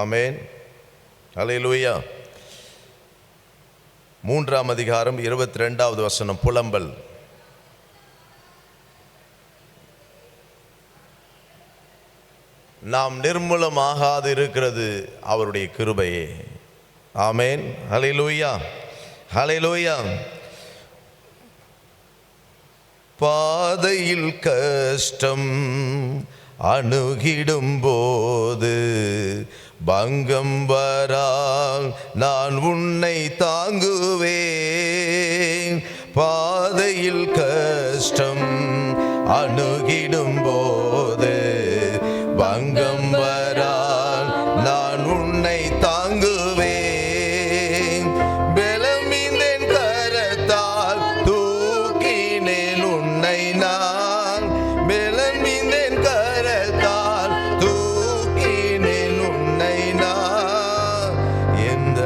ஆமென், அல்லேலூயா. 3ஆம் அதிகாரம் 22வது வசனம், புலம்பல். நாம் நிர்மூலமாகாது இருக்கிறது அவருடைய கிருபையே. ஆமென், அல்லேலூயா, அல்லேலூயா. பாதையில் கஷ்டம் அணுகிடும் போது பங்கம் வரால் நான் உன்னை தாங்குவேன். பாதையில் கஷ்டம் அணுகிடும் போது பங்கம் வரால் நான் உன்னை தாங்குவேன். பலமிந்தேன் கரத்தால் தூக்கினேன் உன்னை நான். பலமிந்தேன் கரத்தால் தூக்கினேன் உன்னை நான். எந்த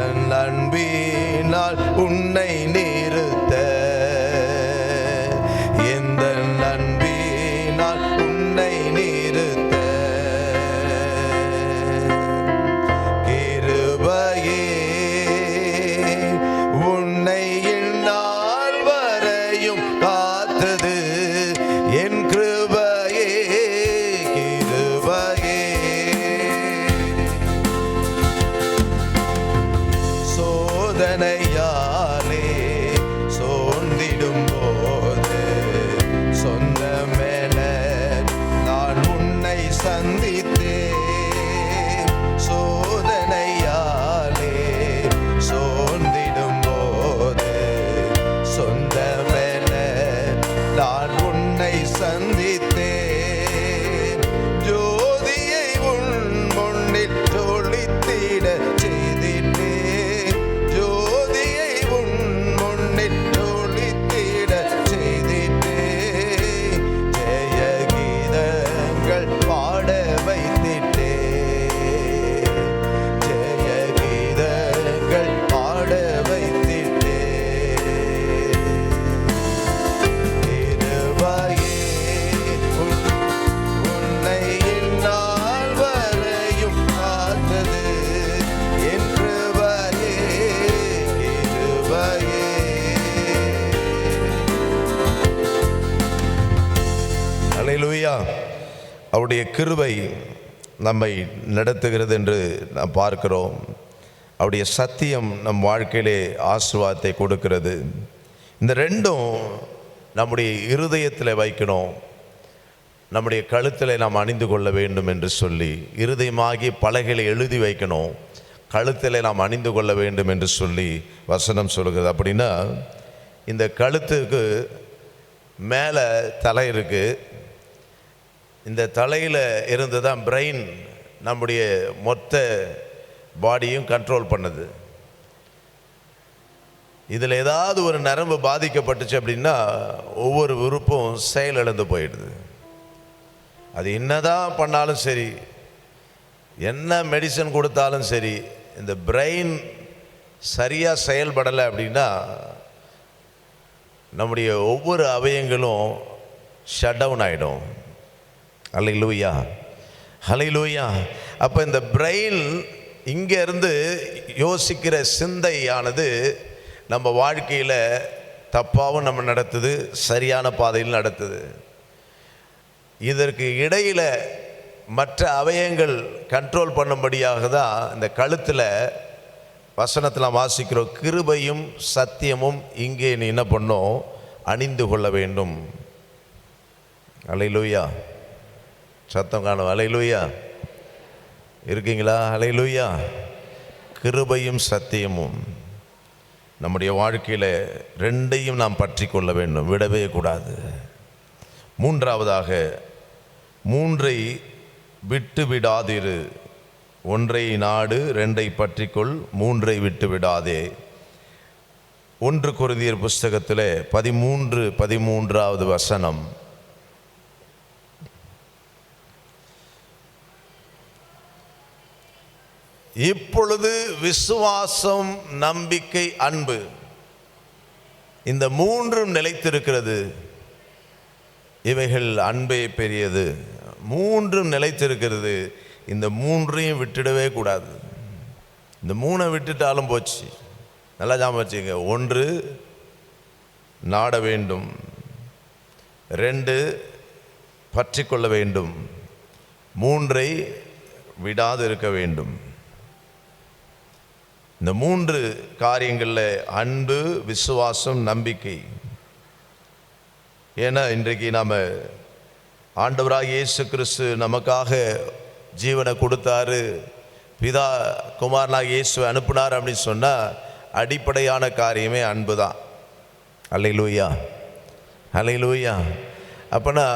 அன்பினால் உன்னை நிறுத்த, எந்த அன்பினால் உன்னை நிறுத்த கிருபையே உன்னை இந்நாள் வரையும் காத்தது என் கிருபையே, கிருபையே. சோதனையாலே சோர்ந்திடும் போது சொந்தமென நான் உன்னை சந்தித்தேன். சோதனையாலே சோர்ந்திடும் போது சொந்தமென நான் உன்னை சந்தித்தேன். ஜோதியை உன் முன்னில் ஜொலித்திட செய்திட்டேன். ஜோதியை உன் முன்னில் ஜொலித்திட செய்திட்டேன். ஜெய கீதங்கள் பாட வைத்திட்டேன். ஜெய கீதங்கள் பாட வைத்திட்டேன். கிருபையே உன்னை இந்நாள் வரையும் காத்தது என் கிருபையே, கிருபையே. அல்லேலூயா. அவருடைய கிருபை நம்மை நடத்துகிறது என்று நாம் பார்க்கிறோம். அவருடைய சத்தியம் நம் வாழ்க்கையிலே ஆசீர்வாதத்தை கொடுக்கிறது. இந்த ரெண்டும் நம்முடைய இருதயத்தில் வைக்கணும், நம்முடைய கழுத்தில் நாம் அணிந்து கொள்ள வேண்டும் என்று சொல்லி இருதயமாகி பலகைகளை எழுதி வைக்கணும், கழுத்தில் நாம் அணிந்து கொள்ள வேண்டும் என்று சொல்லி வசனம் சொல்கிறது. அப்படின்னா இந்த கழுத்துக்கு மேலே தலை இருக்குது. இந்த தலையில் இருந்து தான் பிரெயின் நம்முடைய மொத்த பாடியும் கண்ட்ரோல் பண்ணுது. இதில் ஏதாவது ஒரு நரம்பு பாதிக்கப்பட்டுச்சு அப்படின்னா ஒவ்வொரு உறுப்பும் செயலிழந்து போயிடுது. அது என்னதான் பண்ணாலும் சரி, என்ன மெடிசன் கொடுத்தாலும் சரி, இந்த பிரெயின் சரியாக செயல்படலை அப்படின்னா நம்முடைய ஒவ்வொரு அவயங்களும் ஷட் டவுன் ஆகிடும். ஹல்லேலூயா, ஹல்லேலூயா. அப்போ இந்த பிரெயின் இங்கேருந்து யோசிக்கிற சிந்தையானது நம்ம வாழ்க்கையில் தப்பாகவும் நம்ம நடத்துது, சரியான பாதையில் நடத்துது. இதற்கு இடையில் மற்ற அவயங்கள் கண்ட்ரோல் பண்ணும்படியாக தான் இந்த கழுத்தில் வசனத்தில் வாசிக்கிறோம், கிருபையும் சத்தியமும் இங்கே நீ என்ன பண்ணோம், அணிந்து கொள்ள வேண்டும். அல்லேலூயா. சத்தம் காணும். அல்லேலூயா. இருக்கீங்களா? அல்லேலூயா. கிருபையும் சத்தியமும் நம்முடைய வாழ்க்கையில் ரெண்டையும் நாம் பற்றி கொள்ள வேண்டும், விடவே கூடாது. மூன்றாவதாக, மூன்றை விட்டு விடாதிரு. ஒன்றை நாடு, ரெண்டை பற்றிக்கொள், மூன்றை விட்டு விடாதே. 1 கொரிந்தியர் புஸ்தகத்தில் 13வது வசனம். இப்பொழுது விசுவாசம், நம்பிக்கை, அன்பு, இந்த மூன்றும் நிலைத்திருக்கிறது. இவைகள் அன்பே பெரியது. மூன்றும் நிலைத்திருக்கிறது. இந்த மூன்றையும் விட்டுடவே கூடாது. இந்த மூணை விட்டுட்டாலும் போச்சு. நல்லா ஞாபகம் வச்சுங்க. 1 நாட வேண்டும், 2 பற்றி கொள்ள வேண்டும், 3 விடாது இருக்க வேண்டும். இந்த 3 காரியங்களில் அன்பு, விசுவாசம், நம்பிக்கை, ஏன்னா இன்றைக்கு நாம் ஆண்டவராக இயேசு கிறிஸ்து நமக்காக ஜீவனை கொடுத்தாரு, பிதா குமாரனாக இயேசுவை அனுப்புனார் அப்படின்னு சொன்னால் அடிப்படையான காரியமே அன்பு தான். அல்லேலூயா, அல்லேலூயா. அப்போனா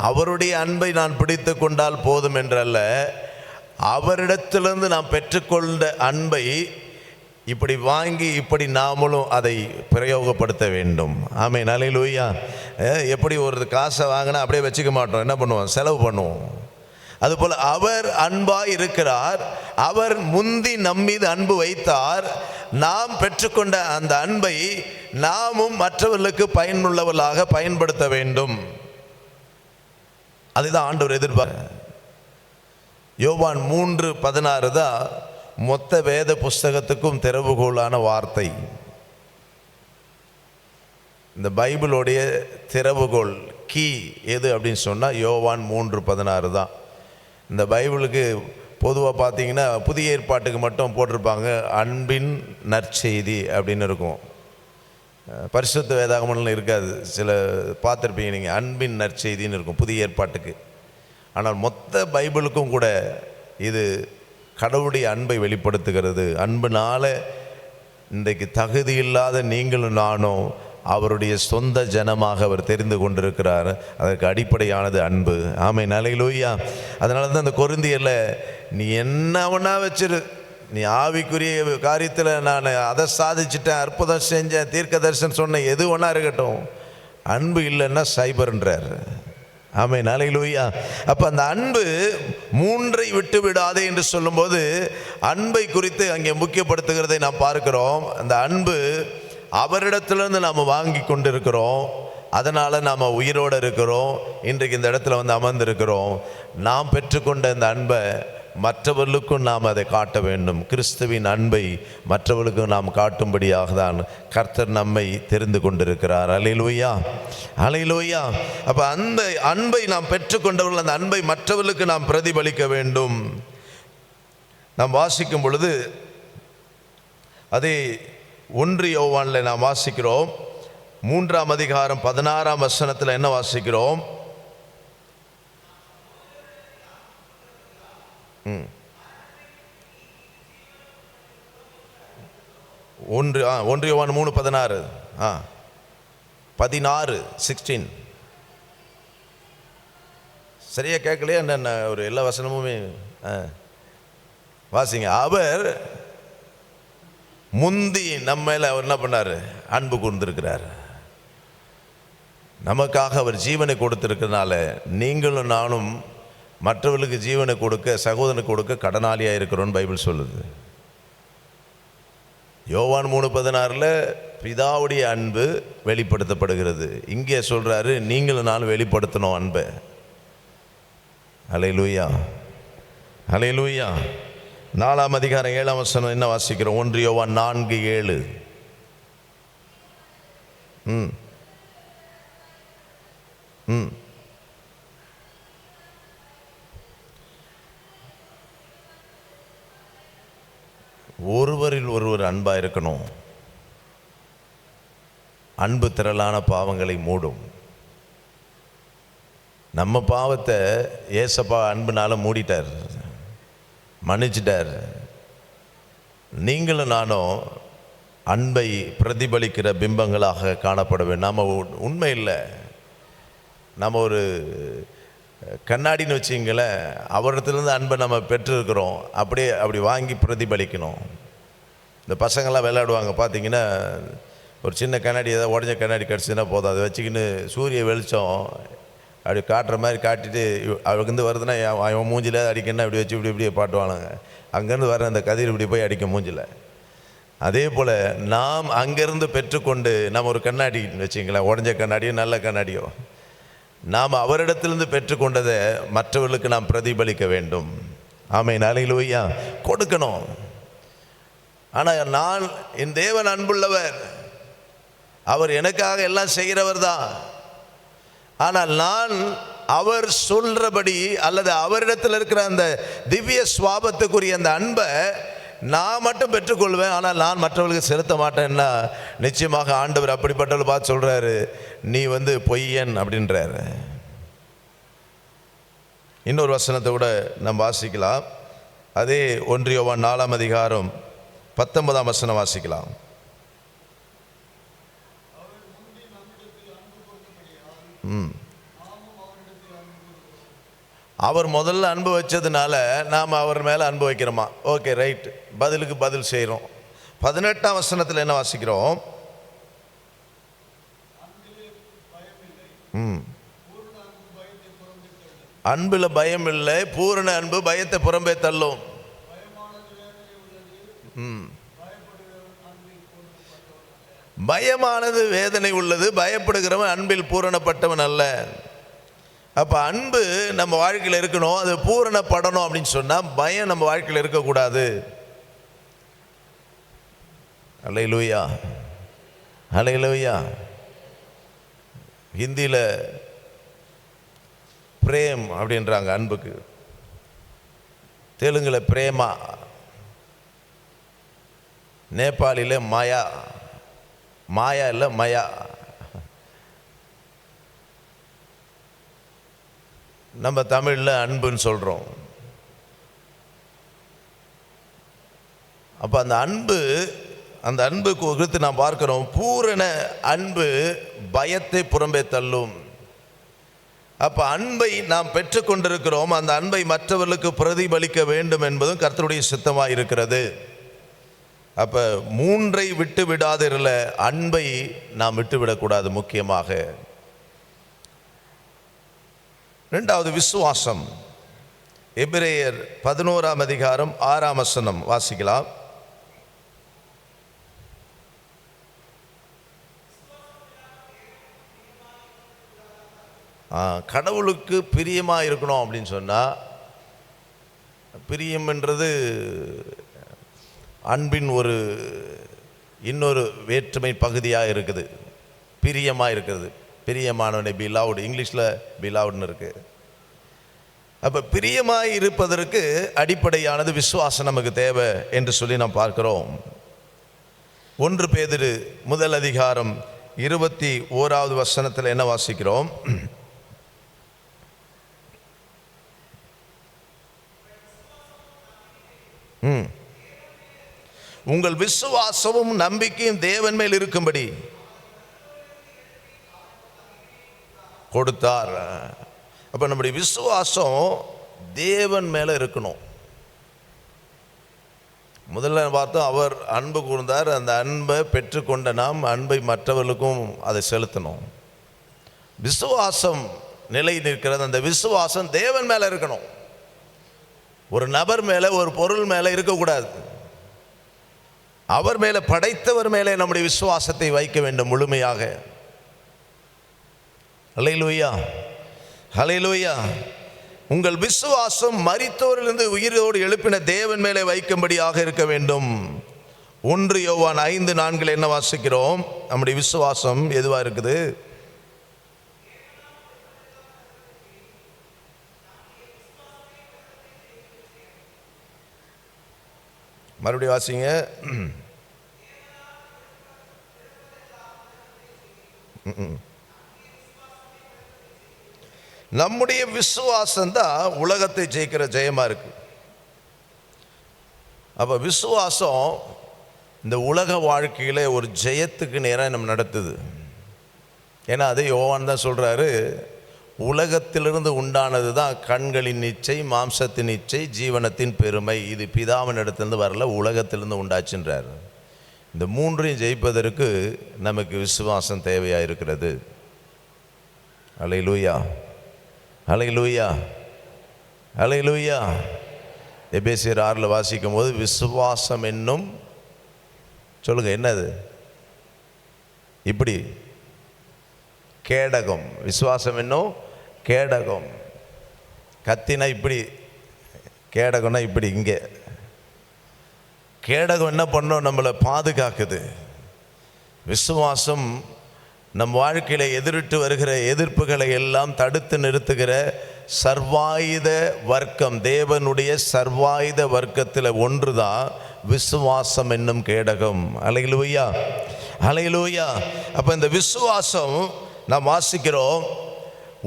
அவருடைய அன்பை நான் பிடித்து கொண்டால் போதும் என்றல்ல, அவரிடத்திலிருந்து நாம் பெற்றுக்கொண்ட அன்பை இப்படி வாங்கி இப்படி நாமளும் அதை பிரயோகப்படுத்த வேண்டும். ஆமென், அல்லேலூயா. எப்படி ஒரு காசை வாங்கினா அப்படியே வச்சுக்க மாட்டோம், என்ன பண்ணுவோம்? செலவு பண்ணுவோம். அதுபோல் அவர் அன்பாய் இருக்கிறார். அவர் முந்தி நம்மீது அன்பு வைத்தார். நாம் பெற்றுக்கொண்ட அந்த அன்பை நாமும் மற்றவர்களுக்கு பயனுள்ளவர்களாக பயன்படுத்த வேண்டும். அதுதான் ஆண்டவர் எதிர்பார்க்க. யோவான் 3:16 தான் மொத்த வேத புஸ்தகத்துக்கும் திறவுகோலான வார்த்தை. இந்த பைபிளுடைய திறவுகோல் கீ எது அப்படின்னு சொன்னால் யோவான் 3:16 தான். இந்த பைபிளுக்கு பொதுவாக பார்த்தீங்கன்னா புதிய ஏற்பாட்டுக்கு மட்டும் போட்டிருப்பாங்க அன்பின் நற்செய்தி அப்படின்னு இருக்கும். பரிசுத்த வேதாகமம்லாம் இருக்காது. சில பார்த்துருப்பீங்க நீங்கள், அன்பின் நற்செய்தின்னு இருக்கும் புதிய ஏற்பாட்டுக்கு. ஆனால் மொத்த பைபிளுக்கும் கூட இது கடவுளுடைய அன்பை வெளிப்படுத்துகிறது. அன்புனால இன்றைக்கு தகுதி இல்லாத நீங்களும் நானும் அவருடைய சொந்த ஜனமாக அவர் தெரிந்து கொண்டிருக்கிறார். அதற்கு அடிப்படையானது அன்பு. ஆமென், அல்லேலூயா. அதனால தான் அந்த கொரிந்தியரில் நீ என்ன ஒன்றா வச்சிரு, நீ ஆவிக்குரிய காரியத்தில் நான் அதை சாதிச்சிட்டேன், அற்புதம் செஞ்சேன், தீர்க்க தரிசனம் சொன்னேன், எது ஒன்றா இருக்கட்டும், அன்பு இல்லைன்னா சைபர்ன்றார். ஆமென், அல்லேலூயா. அப்போ அந்த அன்பு மூன்றை விட்டு விடாதே என்று சொல்லும்போது அன்பை குறித்து அங்கே முக்கியப்படுத்துகிறதை நாம் பார்க்கிறோம். அந்த அன்பு அவரிடத்திலிருந்து நாம் வாங்கி கொண்டிருக்கிறோம். அதனால் நாம் உயிரோடு இருக்கிறோம். இன்றைக்கு இந்த இடத்துல வந்து அமர்ந்திருக்கிறோம். நாம் பெற்றுக்கொண்ட இந்த அன்பை மற்றவர்களுக்கும் நாம் அதை காட்ட வேண்டும். கிறிஸ்துவின் அன்பை மற்றவர்களுக்கும் நாம் காட்டும்படியாக தான் கர்த்தர் நம்மை தெரிந்து கொண்டிருக்கிறார். அல்லேலூயா, அல்லேலூயா. அப்போ அந்த அன்பை நாம் பெற்றுக்கொண்டவர்கள் அந்த அன்பை மற்றவர்களுக்கு நாம் பிரதிபலிக்க வேண்டும். நாம் வாசிக்கும் பொழுது அதே 1 யோவானில் நாம் வாசிக்கிறோம். 3ஆம் அதிகாரம் 16ஆம் வசனத்தில் என்ன வாசிக்கிறோம்? 1 யோவான் 3:16 16 சரியா கேட்கலையா என்ன? ஒரு எல்லா வசனமுமே வாசிங்க. அவர் முந்தி நம்ம மேல அவர் என்ன பண்ணார்? அன்பு கூர்ந்திருக்கிறார். நமக்காக அவர் ஜீவனை கொடுத்திருக்கிறதுனால நீங்களும் நானும் மற்றவர்களுக்கு ஜீவனை கொடுக்க, சகோதரனுக்கு கொடுக்க கடனாளியாக இருக்கிறோன்னு பைபிள் சொல்லுது. யோவான் 3:16 பிதாவுடைய அன்பு வெளிப்படுத்தப்படுகிறது. இங்கே சொல்றாரு நீங்களும் நானும் வெளிப்படுத்தணும் அன்பை. அல்லேலூயா, அல்லேலூயா. 4ஆம் அதிகாரம் 7ஆம் வசனம் என்ன வாசிக்கிறோம்? 1 யோவான் 4:7. ஒருவரில் ஒருவர் அன்பா இருக்கணும். அன்பு திரளான பாவங்களை மூடும். நம்ம பாவத்தை ஏசப்பா அன்புனால மூடிட்டார், மன்னிச்சிட்டார். நீங்களும் நானும் அன்பை பிரதிபலிக்கிற பிம்பங்களாக காணப்பட வேண்டும். நம்ம உண்மை இல்லை, நம்ம ஒரு கண்ணாடின்னு வச்சிங்களேன், அவரிடத்துலேருந்து அன்பை நம்ம பெற்றிருக்கிறோம். அப்படி வாங்கி பிரதிபலிக்கணும். இந்த பசங்கள்லாம் விளையாடுவாங்க பார்த்தீங்கன்னா, ஒரு சின்ன கண்ணாடி, ஏதாவது உடஞ்ச கண்ணாடி கிடச்சுன்னா போதும், அதை வச்சுக்கின்னு சூரிய வெளிச்சம் அப்படி காட்டுற மாதிரி காட்டிட்டு அவளுக்கு வருதுன்னா அவன் மூஞ்சில் அடிக்கணும்னா இப்படி வச்சு இப்படியே பாட்டுவானாங்க. அங்கேருந்து வர அந்த கதிர் இப்படி போய் அடிக்க மூஞ்சில். அதே போல் நாம் அங்கேருந்து பெற்றுக்கொண்டு நம்ம ஒரு கண்ணாடி வச்சிங்களேன், உடஞ்ச கண்ணாடியோ நல்ல கண்ணாடியோ, நாம் அவரிடத்திலிருந்து பெற்றுக்கொண்டதை மற்றவர்களுக்கு நாம் பிரதிபலிக்க வேண்டும். ஆமென், அல்லேலூயா. கொடுக்கணும். ஆனால் நான் என் தேவன் அன்புள்ளவர், அவர் எனக்காக எல்லாம் செய்கிறவர் தான். ஆனால் நான் அவர் சொல்றபடி அல்லது அவரிடத்தில் இருக்கிற அந்த திவ்ய சுவாபத்துக்குரிய அந்த அன்பை நான் மட்டும் பெற்றுக்கொள்வேன், ஆனால் நான் மற்றவர்களுக்கு செலுத்த மாட்டேன்னா நிச்சயமாக ஆண்டவர் அப்படிப்பட்டவர்கள் பார்த்து சொல்றாரு, நீ பொய்யன் அப்படின்றாரு. இன்னொரு வசனத்தை கூட நம்ம வாசிக்கலாம். அதே 1 யோவான் 4ஆம் அதிகாரம் 19ஆம் வசனம் வாசிக்கலாம். அவர் முதல்ல அன்பு வச்சதுனால நாம் அவர் மேலே அன்பு வைக்கிறோமா? ஓகே, ரைட், பதிலுக்கு பதில் செய்கிறோம். 18ஆம் வசனத்தில் என்ன வாசிக்கிறோம்? அன்புல பயம் இல்லை, பூரண அன்பு பயத்தை புறம்பே தள்ளும். பயமானது வேதனை உள்ளது, பயப்படுகிறவன் அன்பில் பூரணப்பட்டவன் அல்ல. அப்போ அன்பு நம்ம வாழ்க்கையில் இருக்கணும், அது பூரணப்படணும் அப்படின்னு சொன்னால் பயம் நம்ம வாழ்க்கையில் இருக்கக்கூடாது. அல்லேலூயா, அல்லேலூயா. ஹிந்தியில் பிரேம் அப்படின்றாங்க அன்புக்கு, தெலுங்கில் பிரேமா, நேபாளியில் மாயா, மாயா இல்லை மயா, நம்ம தமிழில் அன்புன்னு சொல்கிறோம். அப்போ அந்த அன்பு குறித்து நாம் பார்க்கிறோம். பூரண அன்பு பயத்தை புறம்பே தள்ளும். அப்போ அன்பை நாம் பெற்றுக்கொண்டிருக்கிறோம், அந்த அன்பை மற்றவர்களுக்கு பிரதிபலிக்க வேண்டும் என்பதும் கர்த்தருடைய சித்தமாக இருக்கிறது. அப்போ 3ஐ விட்டு விடாதிரல, அன்பை நாம் விட்டுவிடக்கூடாது. முக்கியமாக 2வது விசுவாசம். எபிரேயர் 11ஆம் அதிகாரம் 6ஆம் வசனம் வாசிக்கலாம். கடவுளுக்கு பிரியமாக இருக்கணும் அப்படின்னு சொன்னால், பிரியம்ன்றது அன்பின் இன்னொரு வேற்றுமை பகுதியாக இருக்குது. பிரியமாக இருக்கிறது, பிரியமானவனை பிலவுட், இங்கிலீஷில் பிலவுட்னு இருக்குது. அப்போ பிரியமாக இருப்பதற்கு அடிப்படையானது விசுவாசம் நமக்கு தேவை என்று சொல்லி நாம் பார்க்கிறோம். 1 பேதுரு 1 அதிகாரம் 21வது வசனத்தில் என்ன வாசிக்கிறோம்? உங்கள் விசுவாசமும் நம்பிக்கையும் தேவன் மேல் இருக்கும்படி கொடுத்தார். அப்போ நம்முடைய விசுவாசம் தேவன் மேலே இருக்கணும். முதல்ல பார்த்தோம், அவர் அன்பு கூர்ந்தார், அந்த அன்பை பெற்றுக்கொண்ட நாம் அன்பை மற்றவர்களுக்கும் அதை செலுத்தணும். விசுவாசம் நிலை நிற்கிறது, அந்த விசுவாசம் தேவன் மேலே இருக்கணும். ஒரு நபர் மேலே, ஒரு பொருள் மேலே இருக்கக்கூடாது. அவர் மேலே, படைத்தவர் மேலே நம்முடைய விசுவாசத்தை வைக்க வேண்டும் முழுமையாக. ஹல்லேலூயா, ஹல்லேலூயா. உங்கள் விசுவாசம் மரித்தோரிலிருந்து உயிரோடு எழுப்பின தேவன் மேலே வைக்கும்படியாக இருக்க வேண்டும். 1 யோவான் 5:4 என்ன வாசிக்கிறோம்? நம்முடைய விசுவாசம் எதுவாக இருக்குது? மறுபடியும் வாசிங்க. நம்முடைய விசுவாசம் தான் உலகத்தை ஜெயிக்கிற ஜெயமா இருக்கு. அப்ப விசுவாசம் இந்த உலக வாழ்க்கையில ஒரு ஜெயத்துக்கு நேராக நம்ம நடத்துது. ஏன்னா அதே யோவான் தான் சொல்றாரு, உலகத்திலிருந்து உண்டானது தான் கண்களின் இச்சை, மாம்சத்தின் இச்சை, ஜீவனத்தின் பெருமை. இது பிதாவின் இடத்திலிருந்து வரல, உலகத்திலிருந்து உண்டாச்சுன்றார். இந்த 3ஐயும் ஜெயிப்பதற்கு நமக்கு விசுவாசம் தேவையாக இருக்கிறது. அல்லேலூயா, அல்லேலூயா, அல்லேலூயா. எபேசியர் 6 வாசிக்கும் போது விசுவாசம் என்னும், சொல்லுங்க என்னது? இப்படி கேடகம். விசுவாசம் என்னும் கேடகம். கத்தினா இப்படி, கேடகம்னா இப்படி. இங்கே கேடகம் என்ன பண்ணோம்? நம்மளை பாதுகாக்குது. விசுவாசம் நம் வாழ்க்கையில் எதிரிட்டு வருகிற எதிர்ப்புகளை எல்லாம் தடுத்து நிறுத்துகிற சர்வாயுத வர்க்கம். தேவனுடைய சர்வாயுத வர்க்கத்தில் ஒன்று தான் விசுவாசம் என்னும் கேடகம். அல்லேலூயா, அல்லேலூயா. அப்போ இந்த விசுவாசம் நாம் வாசிக்கிறோம்,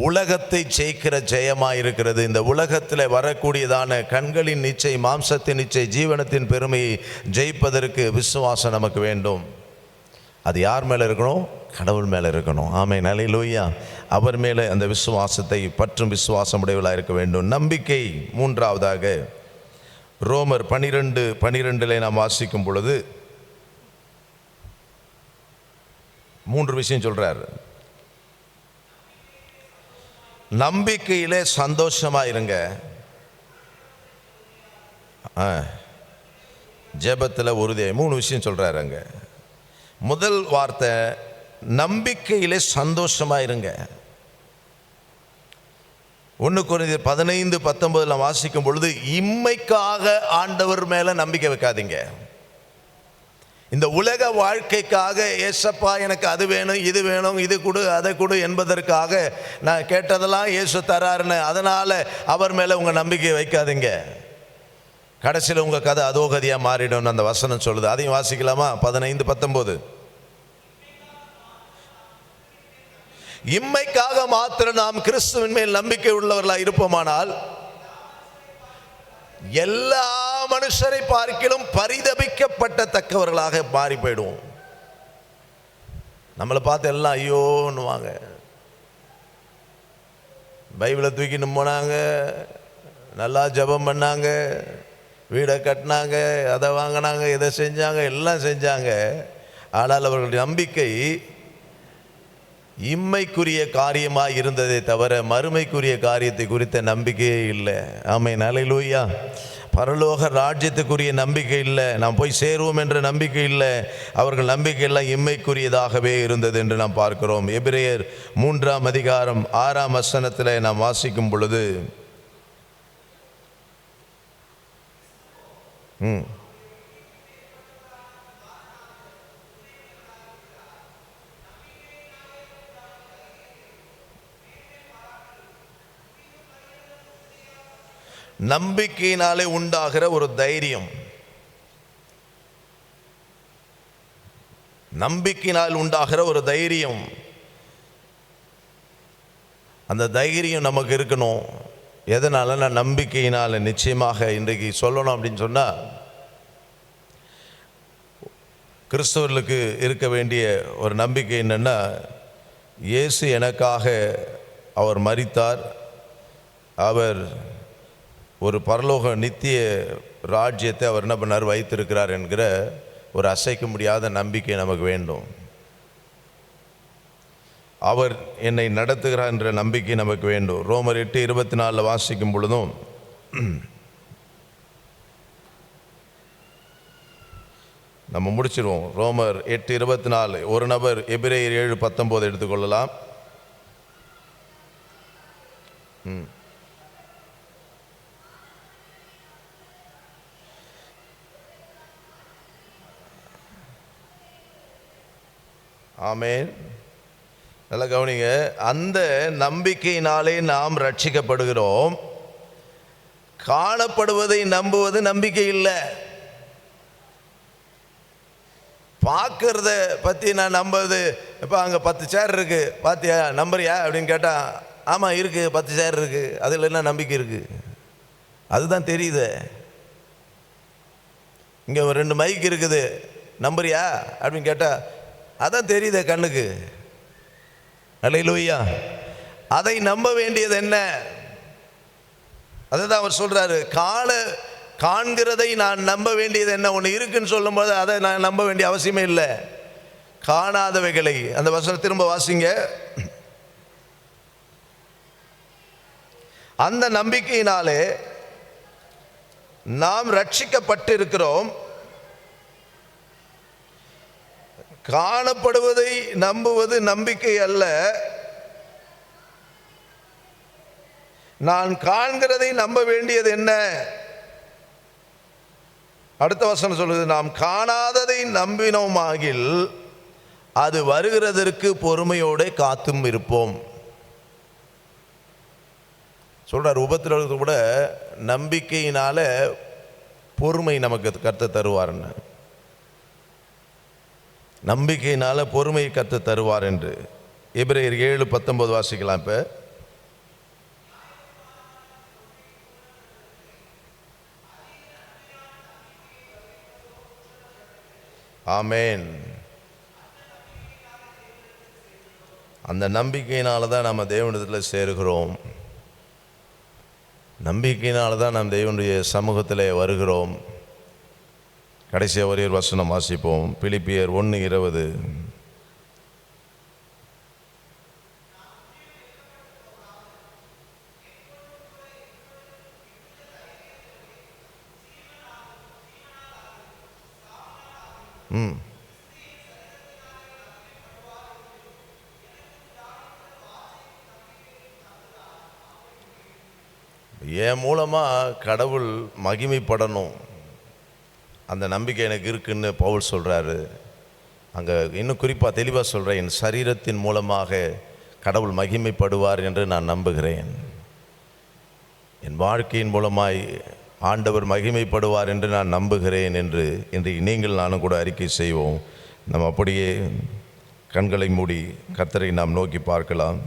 உலகத்தை ஜெயிக்கிற ஜெயமாக இருக்கிறது. இந்த உலகத்தில் வரக்கூடியதான கண்களின் நிச்சை, மாம்சத்தின் நிச்சை, ஜீவனத்தின் பெருமையை ஜெயிப்பதற்கு விசுவாசம் நமக்கு வேண்டும். அது யார் மேலே இருக்கணும்? கடவுள் மேலே இருக்கணும். ஆமென், அல்லேலூயா. அவர் மேலே அந்த விசுவாசத்தை பற்றும் விசுவாசம் உடையவளாக இருக்க வேண்டும். நம்பிக்கை மூன்றாவதாக ரோமர் 12:12 நாம் வாசிக்கும் பொழுது 3 விஷயம் சொல்றார். நம்பிக்கையிலே சந்தோஷமா இருங்க, ஜெபத்தில் உறுதியாக. 3 விஷயம் சொல்றாரு அங்க. முதல் வார்த்தை, நம்பிக்கையிலே சந்தோஷமா இருங்க. 1 கொரிந்தியர் 15:19 வாசிக்கும் பொழுது, இம்மைக்காக ஆண்டவர் மேல நம்பிக்கை வைக்காதீங்க. இந்த உலக வாழ்க்கைக்காக ஏசப்பா எனக்கு அது வேணும், இது வேணும், இது கொடு, அதை கொடு என்பதற்காக நான் கேட்டதெல்லாம் இயேசு தராருன்னு அதனால் அவர் மேலே உங்கள் நம்பிக்கையை வைக்காதீங்க. கடைசியில் உங்கள் கதை அதோ கதியாக மாறிடும்னு அந்த வசனம் சொல்லுது. அதையும் வாசிக்கலாமா? 15:19. இம்மைக்காக மாத்திரம் நாம் கிறிஸ்துவின் மேல் நம்பிக்கை உள்ளவர்களாக இருப்போமானால் எல்லா மனுஷரை பார்க்கிலும் பரிதபிக்கப்பட்டத்தக்கவர்களாக மாறி போயிடுவோம். நம்மளை பார்த்து எல்லாம் ஐயோன்னுவாங்க. பைபிளை தூக்கின்னு போனாங்க, நல்லா ஜெபம் பண்ணாங்க, வீடை கட்டினாங்க, அதை வாங்கினாங்க, இதை செஞ்சாங்க, எல்லாம் செஞ்சாங்க. ஆனால் அவர்களுடைய நம்பிக்கை இம்மைக்குரிய காரியமாக இருந்ததே தவிர மறுமைக்குரிய காரியத்தை குறித்த நம்பிக்கையே இல்லை. ஆமென், அல்லேலூயா. பரலோக ராஜ்யத்துக்குரிய நம்பிக்கை இல்லை, நாம் போய் சேருவோம் என்ற நம்பிக்கை இல்லை. அவர்கள் நம்பிக்கையெல்லாம் இம்மைக்குரியதாகவே இருந்தது என்று நாம் பார்க்கிறோம். எபிரேயர் 3:6 நாம் வாசிக்கும் பொழுது, நம்பிக்கையினாலே உண்டாகிற ஒரு தைரியம், நம்பிக்கையினால் உண்டாகிற ஒரு தைரியம், அந்த தைரியம் நமக்கு இருக்கணும். எதனால? நான் நம்பிக்கையினால் நிச்சயமாக இன்றைக்கு சொல்லணும் அப்படின்னு சொன்னால், கிறிஸ்தவர்களுக்கு இருக்க வேண்டிய ஒரு நம்பிக்கை என்னென்னா, இயேசு எனக்காக அவர் மரித்தார், அவர் ஒரு பரலோக நித்திய ராஜ்யத்தை அவர் என்ன பண்ணார், வைத்திருக்கிறார் என்கிற ஒரு அசைக்க முடியாத நம்பிக்கை நமக்கு வேண்டும். அவர் என்னை நடத்துகிறார் என்ற நம்பிக்கை நமக்கு வேண்டும். ரோமர் 8:24 வாசிக்கும் பொழுதும் நம்ம முடிச்சிருவோம். ரோமர் 8:24. ஒரு நபர் எபிரேயர் 7:19 எடுத்துக்கொள்ளலாம். ஆமென். நல்லா கவனிங்க. அந்த நம்பிக்கையினாலே நாம் ரட்சிக்கப்படுகிறோம். காணப்படுவதை நம்புவது நம்பிக்கை இல்லை. பார்க்கறத பற்றி நான் நம்புறது, இப்போ அங்கே 10 சேர் இருக்குது, பார்த்தியா, நம்புறியா அப்படின்னு கேட்டால், ஆமாம் இருக்குது, 10 சேர் இருக்குது, அதில் என்ன நம்பிக்கை இருக்குது? அதுதான் தெரியுது. இங்கே ஒரு 2 மைக் இருக்குது, நம்புறியா அப்படின்னு கேட்டால் அதான் தெரியுது கண்ணுக்கு. அல்லேலூயா. அதை நம்ப வேண்டியது என்ன? அதை தான் அவர் சொல்றாரு, காண்கிறதை நான் நம்ப வேண்டியது என்ன? ஒன்று இருக்குன்னு சொல்லும்போது அதை நான் நம்ப வேண்டிய அவசியமே இல்லை. காணாதவைகளை, அந்த வசனம் திரும்ப வாசிங்க. அந்த நம்பிக்கையினாலே நாம் ரட்சிக்கப்பட்டிருக்கிறோம். காணப்படுவதை நம்புவது நம்பிக்கை அல்ல, நான் காண்கிறதை நம்ப வேண்டியது என்ன? அடுத்த வசனம் சொல்லுது, நாம் காணாததை நம்பினோமாகில் அது வருகிறதற்கு பொறுமையோடு காத்தும் இருப்போம். சொல்றார், உபத்திரவத்தை கூட நம்பிக்கையினால பொறுமை நமக்கு கற்றுத் தருவார்ன்னு. நம்பிக்கையினால பொறுமையை கற்றுத் தருவார் என்று எபிரேயர் 7:19 வாசிக்கலாம். இப்போ ஆமேன். அந்த நம்பிக்கையினால தான் நம்ம தேவனிடத்தில் சேருகிறோம். நம்பிக்கையினால தான் நாம் தேவனுடைய சமூகத்தில் வருகிறோம். கடைசியாக ஒரே ஒரு வசனம் வாசிப்போம். பிலிப்பியர் 1:20. என் மூலமாக கடவுள் மகிமைப்படணும், அந்த நம்பிக்கை எனக்கு இருக்குன்னு பவுல் சொல்கிறாரு. அங்கே இன்னும் குறிப்பாக தெளிவாக சொல்கிறேன், என் சரீரத்தின் மூலமாக கடவுள் மகிமைப்படுவார் என்று நான் நம்புகிறேன். என் வாழ்க்கையின் மூலமாய் ஆண்டவர் மகிமைப்படுவார் என்று நான் நம்புகிறேன் என்று இன்றைக்கு நீங்கள் நானும் கூட அறிக்கை செய்வோம். நம்ம அப்படியே கண்களை மூடி கர்த்தரை நாம் நோக்கி பார்க்கலாம்.